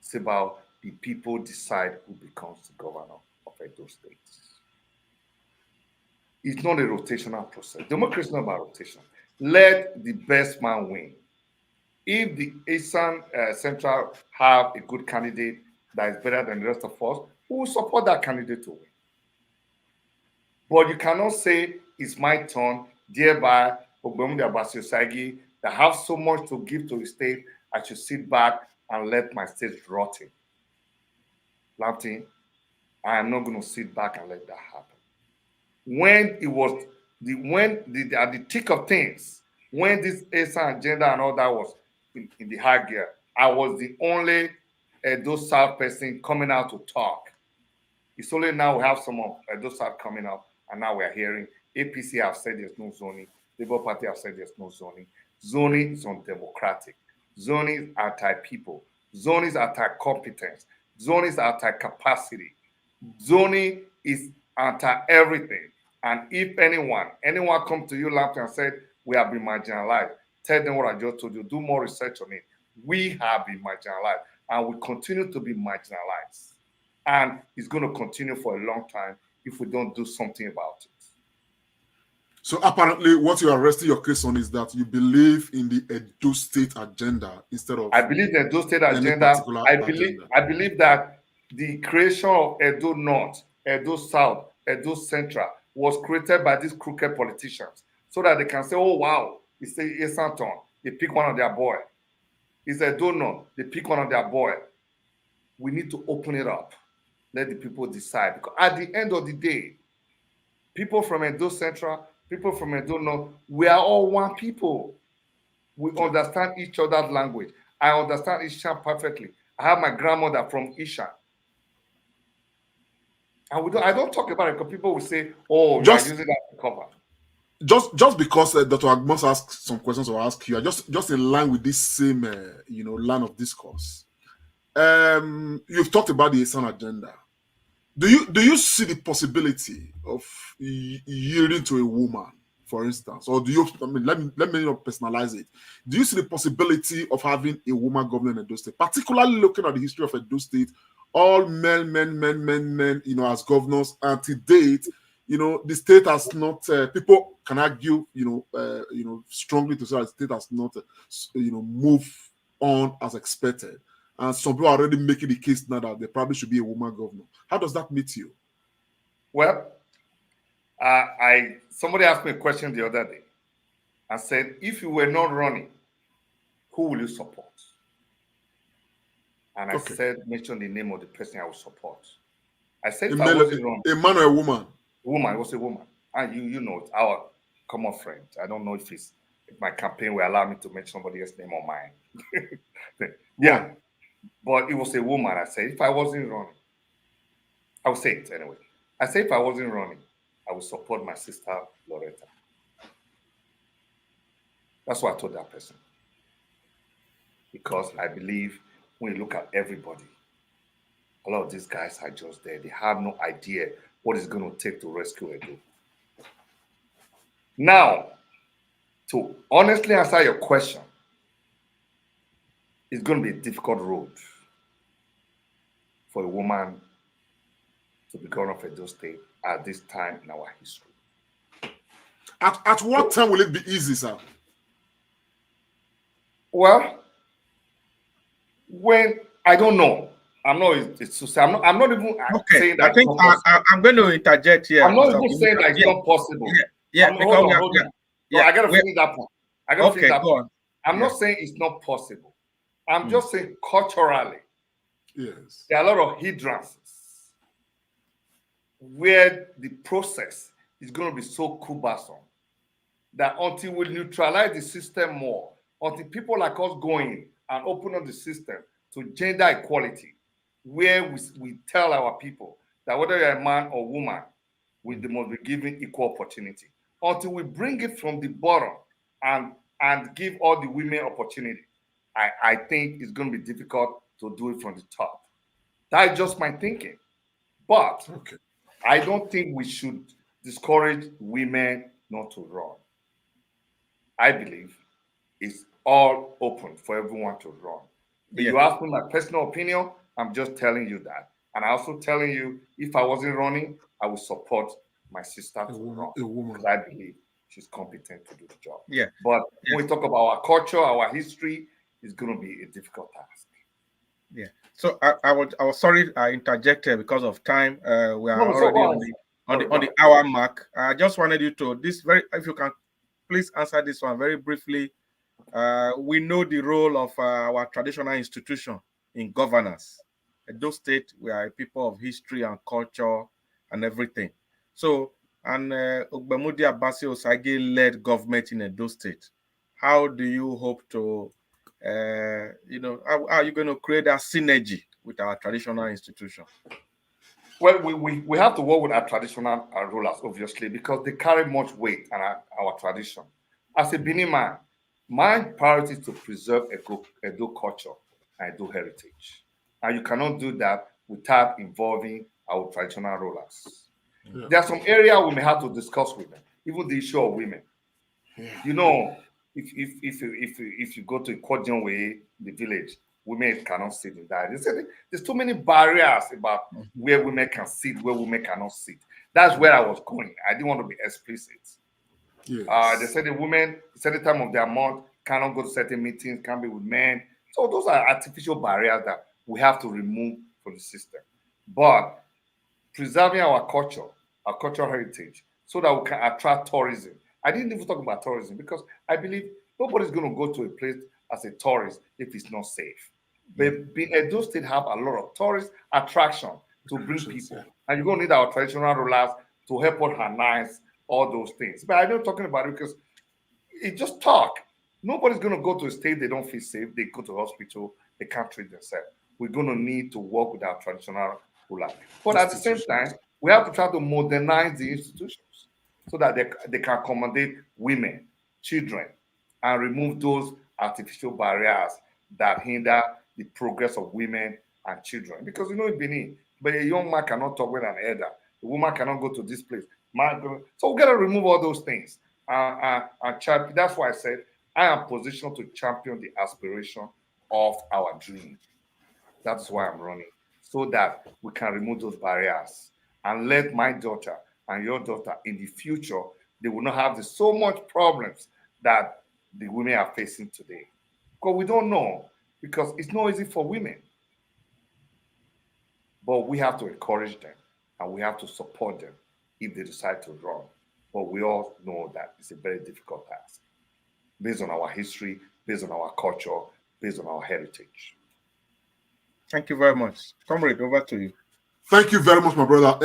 It's about the people decide who becomes the governor of Edo State. It's not a rotational process. Democracy is not about rotation. Let the best man win. If the Eastern Central have a good candidate that is better than the rest of us, we will support that candidate to win. But you cannot say it's my turn, thereby Ogbemudia Bassey Osagie, that have so much to give to the state, I should sit back and let my state rot in. Latin, I am not going to sit back and let that happen. When it was at the thick of things, when this ASA agenda and all that was in the high gear, I was the only Edo South person coming out to talk. It's only now we have some of Edo South coming up, and now we are hearing APC have said there's no zoning, Labour Party have said there's no zoning. Zoning is undemocratic. Zoning is anti-people. Zoning is anti-competence. Zoning is anti-capacity. Zoning is anti-everything. And if anyone come to you, Lampton, and said, we have been marginalized, tell them what I just told you. Do more research on it. We have been marginalized, and we continue to be marginalized. And it's going to continue for a long time if we don't do something about it. So apparently what you are resting your case on is that you believe in the Edo State agenda instead of... I believe the Edo State agenda. I believe that the creation of Edo North, Edo South, Edo Central was created by these crooked politicians so that they can say, oh, wow, it's a Santon. They pick one of their boy. It's Edo North. They pick one of their boy. We need to open it up. Let the people decide. Because at the end of the day, people from Edo Central, people from Edo North, we are all one people. We understand each other's language. I understand Ishan perfectly. I have my grandmother from Ishan. And I don't talk about it because people will say, oh, you're using that to cover. Just because Dr. Agbons asked some questions I'll ask you, just in line with this same line of discourse. You've talked about the Eastern agenda. Do you see the possibility of yielding to a woman, for instance, or do you? I mean, let me not personalize it. Do you see the possibility of having a woman governor in Edo State, particularly looking at the history of Edo State, all men, as governors, and to date, the state has not. People can argue, strongly to say that the state has not, moved on as expected. And some people are already making the case now that there probably should be a woman governor. How does that meet you? Well, somebody asked me a question the other day and said, if you were not running, who will you support? And I said, mention the name of the person I will support. I said, if I wasn't running, a man or a woman? Woman, it was a woman. And you know, it's our common friend. I don't know if my campaign will allow me to mention somebody else's name or mine. Yeah. But it was a woman. I said, if I wasn't running, I would say it anyway. I said, if I wasn't running, I would support my sister, Loretta. That's what I told that person. Because I believe when you look at everybody, a lot of these guys are just there. They have no idea what it's going to take to rescue Edo. Now, to honestly answer your question, it's going to be a difficult road for a woman to be governor of Edo State at this time in our history. At what time will it be easy, sir? Well, when I don't know. I'm not even saying that. I think I'm going to interject here. I'm not even saying that it's not possible. Yeah, because I got to finish that point. I'm not saying it's not possible. I'm just saying culturally, yes, there are a lot of hindrances where the process is going to be so cumbersome that until we neutralize the system more, until people like us go in and open up the system to gender equality, where we tell our people that whether you're a man or woman, they must be given equal opportunity. Until we bring it from the bottom and give all the women opportunity, I think it's going to be difficult to do it from the top. That's just my thinking. But Okay. I don't think we should discourage women not to run. I believe it's all open for everyone to run. But you ask me my personal opinion, I'm just telling you that. And I'm also telling you, if I wasn't running, I would support my sister to run. A woman. Because I believe she's competent to do the job. Yeah. But when we talk about our culture, our history, it's going to be a difficult task. Yeah. So I was sorry I interjected because of time. We are already on the hour mark. I just wanted you to if you can please answer this one very briefly. We know the role of our traditional institution in governance. Edo State, we are a people of history and culture and everything. So, and Ogbemudia Bassey Osagie led government in Edo State. How do you hope to, how are you going to create that synergy with our traditional institution? Well, we have to work with our traditional rulers, obviously, because they carry much weight in our tradition. As a Benin man, my priority is to preserve Edo culture and Edo heritage. And you cannot do that without involving our traditional rulers. Yeah. There are some areas we may have to discuss with them, even the issue of women. Yeah. You know, if you go to Kwadjon Way, the village, women cannot sit in that. They said there's too many barriers about where women can sit, where women cannot sit. That's where I was going. I didn't want to be explicit. Yes. They said the women, certain time of their month, cannot go to certain meetings, can't be with men. So those are artificial barriers that we have to remove from the system. But preserving our cultural heritage, so that we can attract tourism. I didn't even talk about tourism because I believe nobody's going to go to a place as a tourist if it's not safe. But Edo State have a lot of tourist attraction to bring people. And you're going to need our traditional rulers to help us harness all those things. But I'm not talking about it because it's just talk. Nobody's going to go to a state they don't feel safe. They go to hospital, they can't treat themselves. We're going to need to work with our traditional rulers. But at the same time, we have to try to modernize the institutions so that they can accommodate women, children, and remove those artificial barriers that hinder the progress of women and children. Because you know in Benin, but a young man cannot talk with an elder. A woman cannot go to this place. So we got to remove all those things. That's why I said I am positioned to champion the aspiration of our dream. That's why I'm running, so that we can remove those barriers and let my daughter and your daughter in the future, they will not have so much problems that the women are facing today. Because we don't know, because it's not easy for women. But we have to encourage them and we have to support them if they decide to run. But we all know that it's a very difficult task based on our history, based on our culture, based on our heritage. Thank you very much. Comrade, over to you. Thank you very much, my brother.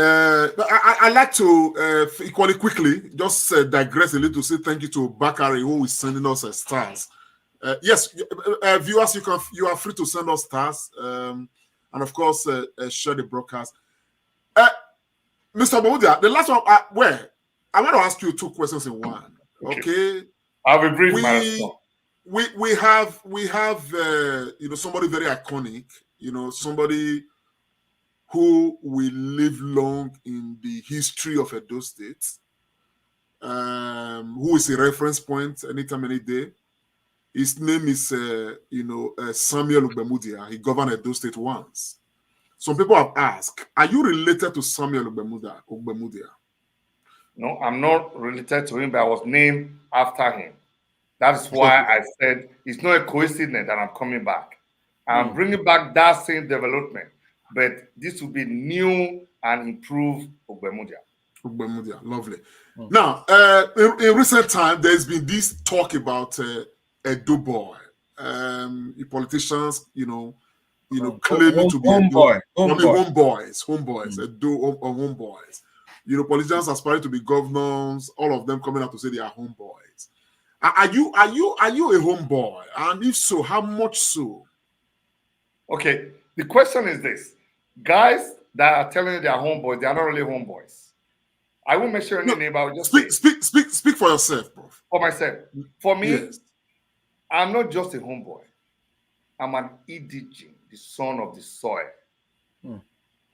I'd like to equally quickly just digress a little to say thank you to Bakari, who is sending us stars. Yes, viewers, you are free to send us stars, and of course share the broadcast. Mr. Ogbemudia, the last one, I want to ask you two questions in one. Okay. I'll be brief. We have somebody very iconic. Somebody who will live long in the history of Edo State, who is a reference point anytime, any day. His name is, Samuel Ogbemudia. He governed Edo State once. Some people have asked, are you related to Samuel Ogbemudia? No, I'm not related to him, but I was named after him. That is why I said it's not a coincidence that I'm coming back. I'm bringing back that same development, but this will be new and improved Ogbemudia. Ogbemudia, lovely. Now, in recent time, there's been this talk about Edo boy. Politicians, claiming to be homeboys, Edo homeboys. Politicians aspiring to be governors, all of them coming out to say they are homeboys. Are you a homeboy? And if so, how much so? Okay, the question is this. Guys that are telling you they are homeboys, they are not really homeboys. I won't mention any name, but I will just speak for yourself, Prof. For myself. For me, yes. I'm not just a homeboy. I'm an EDG, the son of the soil.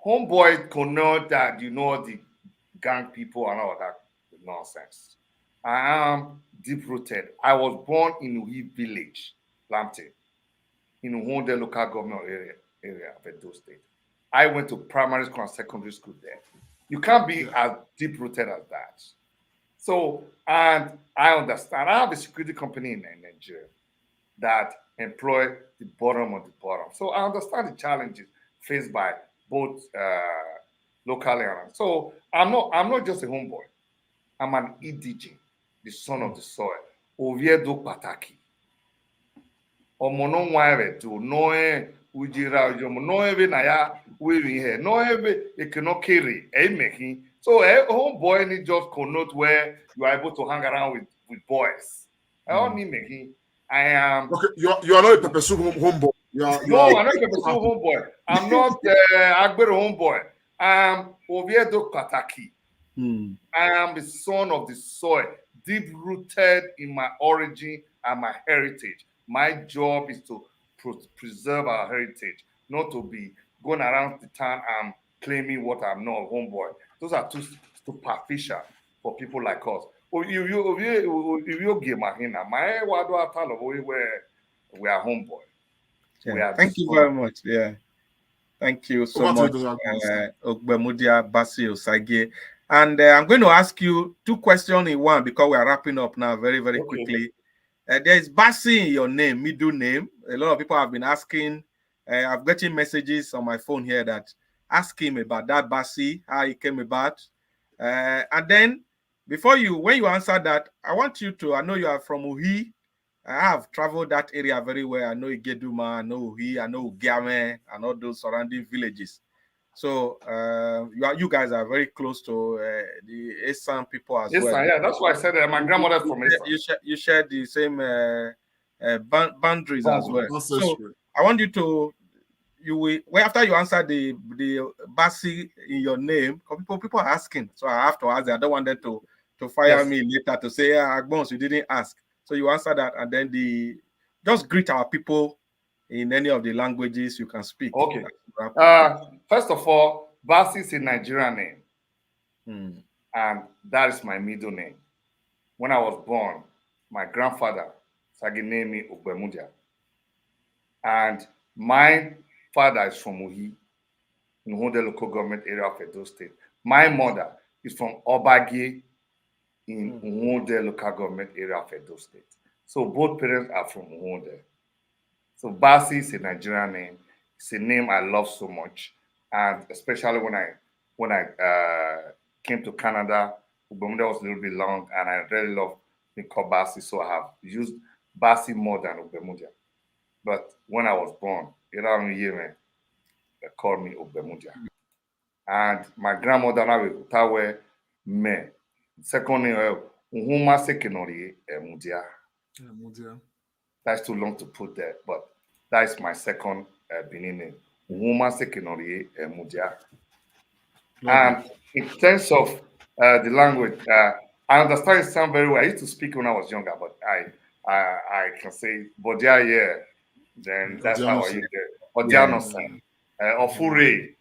Homeboy connote that you know the gang people and all that nonsense. I am deep rooted. I was born in Uhi village, Lampton, in Uhonde local government area of Edo State. I went to primary school and secondary school there. You can't be as deep rooted as that. So, and I understand. I have a security company in Nigeria that employ the bottom of the bottom. So I understand the challenges faced by both locally and so I'm not just a homeboy. I'm an EDG, the son of the soil. Oviedo Pataki. Omono nware to noe ujira ujomo noe na ya wearing here noe ekenokiri emehi. So a homeboy need just connote where you are able to hang around with boys. I don't need making. I am. Okay, you are not a pepper soup homeboy. No, I'm not a pepper soup homeboy. I'm not Agbero homeboy. I'm Oviedo Pataki. I am the son of the soil, deep rooted in my origin and my heritage. My job is to preserve our heritage, not to be going around the town and claiming what I'm not, homeboy. Those are too superficial for people like us. We are homeboy. Yeah. Thank you very much. Yeah. Thank you so much, Ogbemudia Bassey Osagie. And I'm going to ask you two questions in one because we are wrapping up now very, very quickly. There is Bassey in your name, middle name. A lot of people have been asking. I'm getting messages on my phone here that ask him about that Bassey, how he came about. And then when you answer that, I want you to, I know you are from Uhi. I have traveled that area very well. I know Igeduma, I know Uhi, I know Ugiame, and all those surrounding villages. So you guys are very close to the Esan people as well. Yeah, that's why I said my grandmother from Esan. You share the same boundaries as well. So I want you to, after you answer the Bassey in your name, people are asking. So I have to ask them. I don't want them to fire me later to say, Agbons, you didn't ask. So you answer that, and then just greet our people in any of the languages you can speak. Okay. First of all, Bassey is a Nigerian name, and that is my middle name. When I was born, my grandfather named me Ogbemudia, and my father is from Uhi, in Uhonde local government area of Edo State. My mother is from Osagie, in Uhonde local government area of Edo State. So both parents are from Uhonde. So Bassey is a Nigerian name. It's a name I love so much, and especially when I came to Canada, Ogbemudia was a little bit long, and I really love being called Bassey, so I have used Bassey more than Ogbemudia. But when I was born, they called me Ogbemudia, and my grandmother now Tawe me. Second name Uhuma Sekenori Emudia. That's too long to put there, but that is my second Benin name. Uhuma Sekenori Emudia. And in terms of the language, I understand it sound very well. I used to speak when I was younger, but I can say Bodia, yeah. Then that's how I use it. Bodia no sen. Ofure.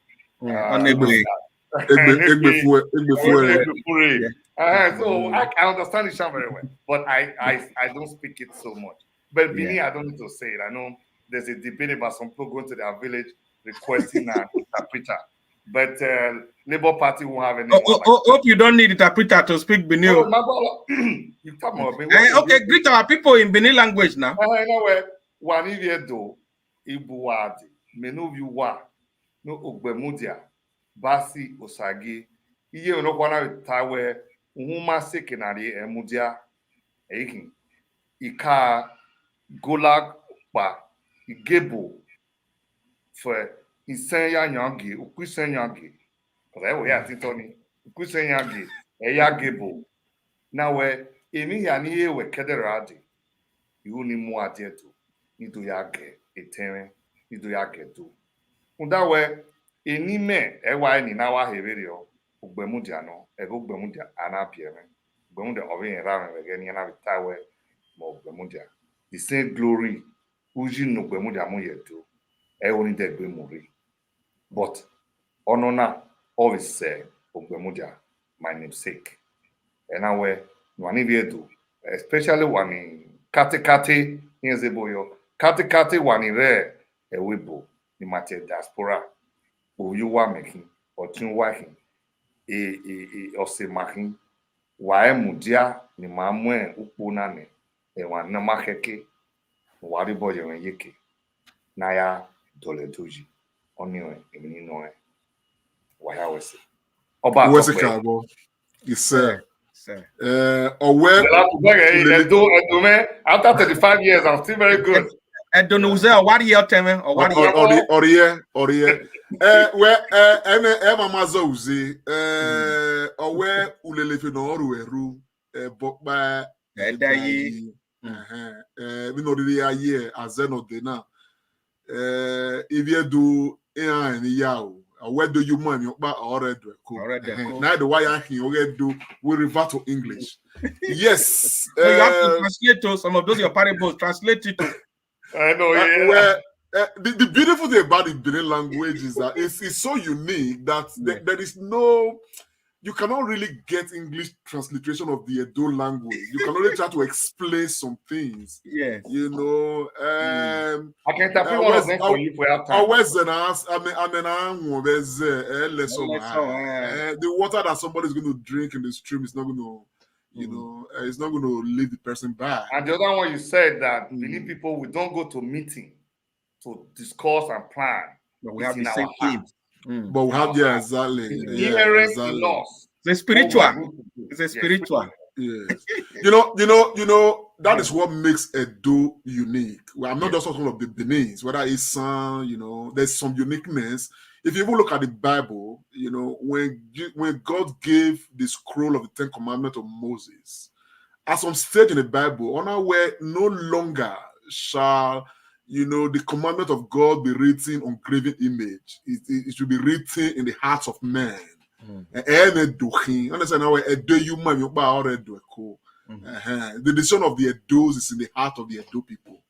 So I understand it sound very well, but I don't speak it so much. But Benin, I don't need to say it. I know there's a debate about some people going to their village requesting an interpreter. But Labour Party won't have anyone. Hope you don't need interpreter to speak Benin. You talk about okay, greet our people in Benin language now. Waniviedo Ibuwadi Menuviwa no Ogbemudia Bassey Osagie Iye onokwana tawe Uhuma Sekenari Emudia Eikin Ika Golag Pa Igebo for Isenya Nyangi Ukusenyangi because I Titoni Ukusenyangi Eya Gebo now where Emi Yani we Kederadi Iuni Muadietu Nido Yage Eteme Nido Yage do Undawe enime ewa ni na wa heverio Ogbemudia no, Ogbemudia anapieme. Ogbemudia ovin ram again yana bitawe mo Ogbemudia. The same glory uji no Ogbemudia mo yedo. Only de Gbemuri. But onona always Ogbemudia, my namesake. And now we do, especially when in Kate Yezeboyo, Kate when in rare a wibo, the matter diaspora, or you are making, or tun working, or say making, why mudia, ni mamwe upunane, and one namakeke, wadi boy and yeke, naya dole tuji, onyo, and no, why I was Where's the cabo? Yes, Sir. Or where after 35 years, I'm still very good. I don't know what year time or what year or where Mama Zozi or where Ulelefe no Oru Bokba Dayi. We know the year as Zeno Dena if you do and Yao. Where do you mind your back already? Now the why I can do we revert to English. Yes. So you have to translate to some of those your parables, translate it to. I know, yeah. Where the beautiful thing about the Benin language is that it's so unique that there is no, you cannot really get English transliteration of the Edo language. You can only try to explain some things. Yes. You know, I can interpret one of them for you for your time. Always an ass. The water that somebody is going to drink in the stream is not going to, you know, it's not going to lead the person back. And the other one you said that Benin people, we don't go to meeting to discuss and plan. But we have the same aim. But we have, yeah, exactly. Inherent in us. It's a spiritual. It's a spiritual. Yes. You know, that is what makes Edo unique. Well, I'm not just talking of the Benins, whether it's you know, there's some uniqueness. If you even look at the Bible, you know, when God gave the scroll of the Ten Commandments of Moses, at some stage in the Bible, on our way, no longer shall, you know, the commandment of God be written on graven image. It should be written in the hearts of men. The decision of the Edos is in the heart of the Edo people.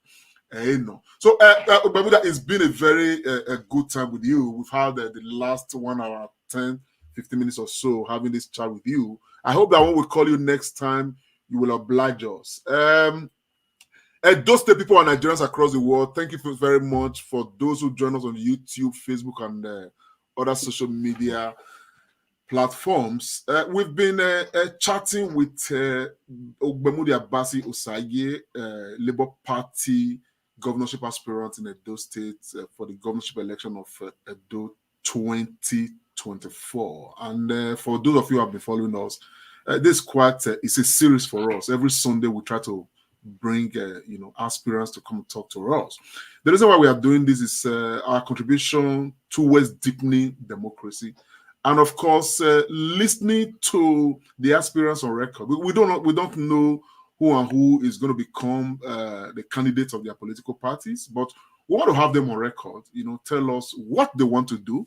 So, Ogbemudia, it's been a very good time with you. We've had the last 1 hour, 10, 15 minutes or so having this chat with you. I hope that when we call you next time, you will oblige us. Edo State people and Nigerians across the world, thank you very much for those who join us on YouTube, Facebook, and other social media platforms. We've been chatting with Ogbemudia Bassey Osagie, Labour Party governorship aspirant in Edo State for the governorship election of Edo 2024. And for those of you who have been following us, this quite it's a series for us. Every Sunday we try to bring you know, aspirants to come and talk to us. The reason why we are doing this is our contribution towards deepening democracy, and of course listening to the aspirants on record. We don't know who and who is going to become the candidates of their political parties, but we want to have them on record, you know, tell us what they want to do,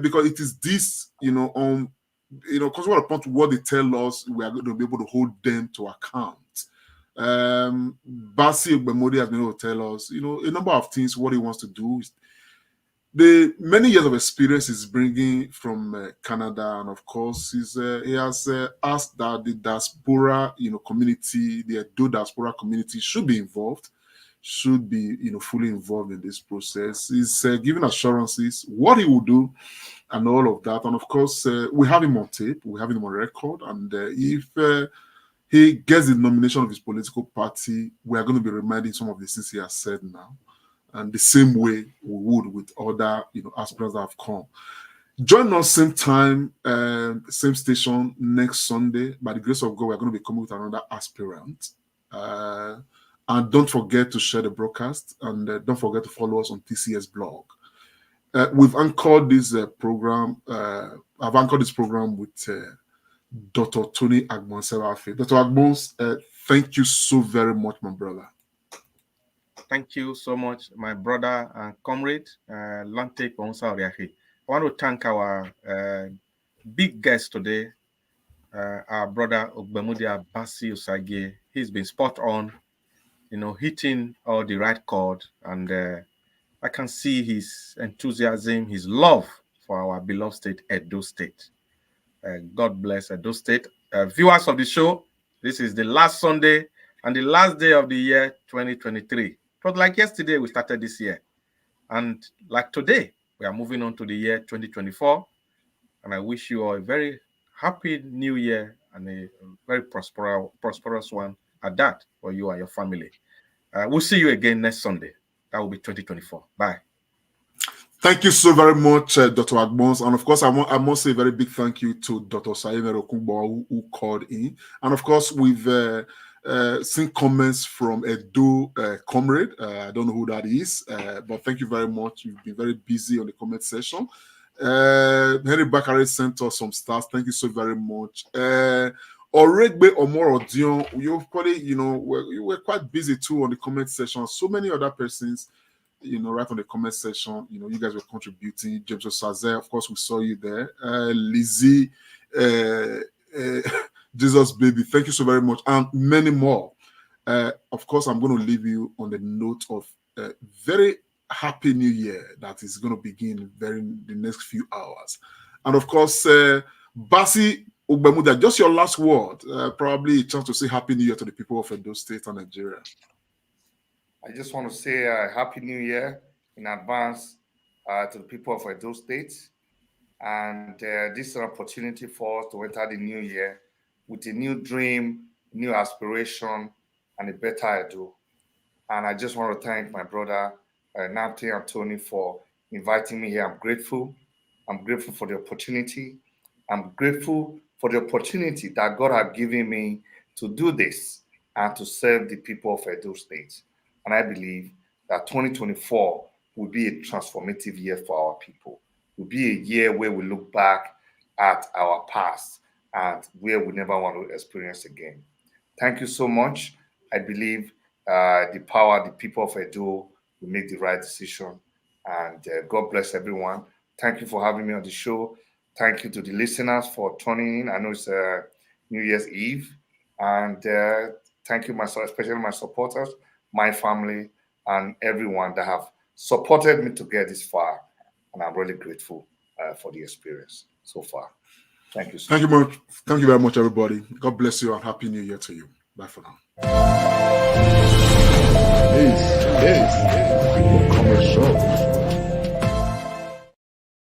because it is this, you know, because we want to point to what they tell us, we are going to be able to hold them to account. Bassey Ogbemudia has been able to tell us, you know, a number of things, what he wants to do. The many years of experience he's bringing from Canada, and of course, he has asked that the diaspora, you know, community, the Edo diaspora community should be involved, should be, you know, fully involved in this process. He's giving assurances what he will do and all of that. And of course, we have him on tape, we have him on record, and if he gets the nomination of his political party, we are going to be reminding some of the things he has said now, and the same way we would with other, you know, aspirants that have come. Join us same time, same station next Sunday. By the grace of God, we're going to be coming with another aspirant. And don't forget to share the broadcast, and don't forget to follow us on TCS blog. We've anchored this program. I've anchored this program with Dr. Tony Agbon-Serafe. Dr. Agbon, thank you so very much, my brother. Thank you so much, my brother and comrade, Lante Osagie. I want to thank our big guest today, our brother Ogbemudia Bassey Osagie. He's been spot on, hitting all the right chord, and I can see his enthusiasm, his love for our beloved state, Edo State. God bless Edo State. Viewers of the show, this is the last Sunday and the last day of the year 2023. It was like yesterday we started this year. And like today, we are moving on to the year 2024. And I wish you all a very happy new year and a very prosperous one at that for you and your family. We'll see you again next Sunday. That will be 2024. Bye. Thank you so very much, Dr. Agbons. And of course, I must say a very big thank you to Dr. Sayemere Okunbo who called in. And of course, we've seen comments from Edo Comrade. I don't know who that is, but thank you very much. You've been very busy on the comment section. Henry Bakare sent us some stars. Thank you so very much. Oregbe Omoro Dion, you probably, we're quite busy too on the comment section. So many other persons, right on the comment section, you guys were contributing. James Osaze, of course, we saw you there. Lizzie, Jesus Baby, thank you so very much. And many more. Of course, I'm going to leave you on the note of very happy new year that is going to begin in the next few hours. And of course, Bassey Ogbemudia, just your last word, probably a chance to say happy new year to the people of Edo State and Nigeria. I just want to say happy new year in advance to the people of Edo State. And this is an opportunity for us to enter the new year with a new dream, new aspiration, and a better Edo. And I just want to thank my brother, Namte Anthony, for inviting me here. I'm grateful. I'm grateful for the opportunity. I'm grateful for the opportunity that God has given me to do this and to serve the people of Edo State. And I believe that 2024 will be a transformative year for our people. It will be a year where we look back at our past and where we never want to experience again. Thank you so much. I believe the people of Edo will make the right decision. And God bless everyone. Thank you for having me on the show. Thank you to the listeners for tuning in. I know it's New Year's Eve. And thank you, especially my supporters, my family, and everyone that have supported me to get this far. And I'm really grateful for the experience so far. Thank you so much. Thank you very much, everybody. God bless you and happy new year to you. Bye for now. Peace.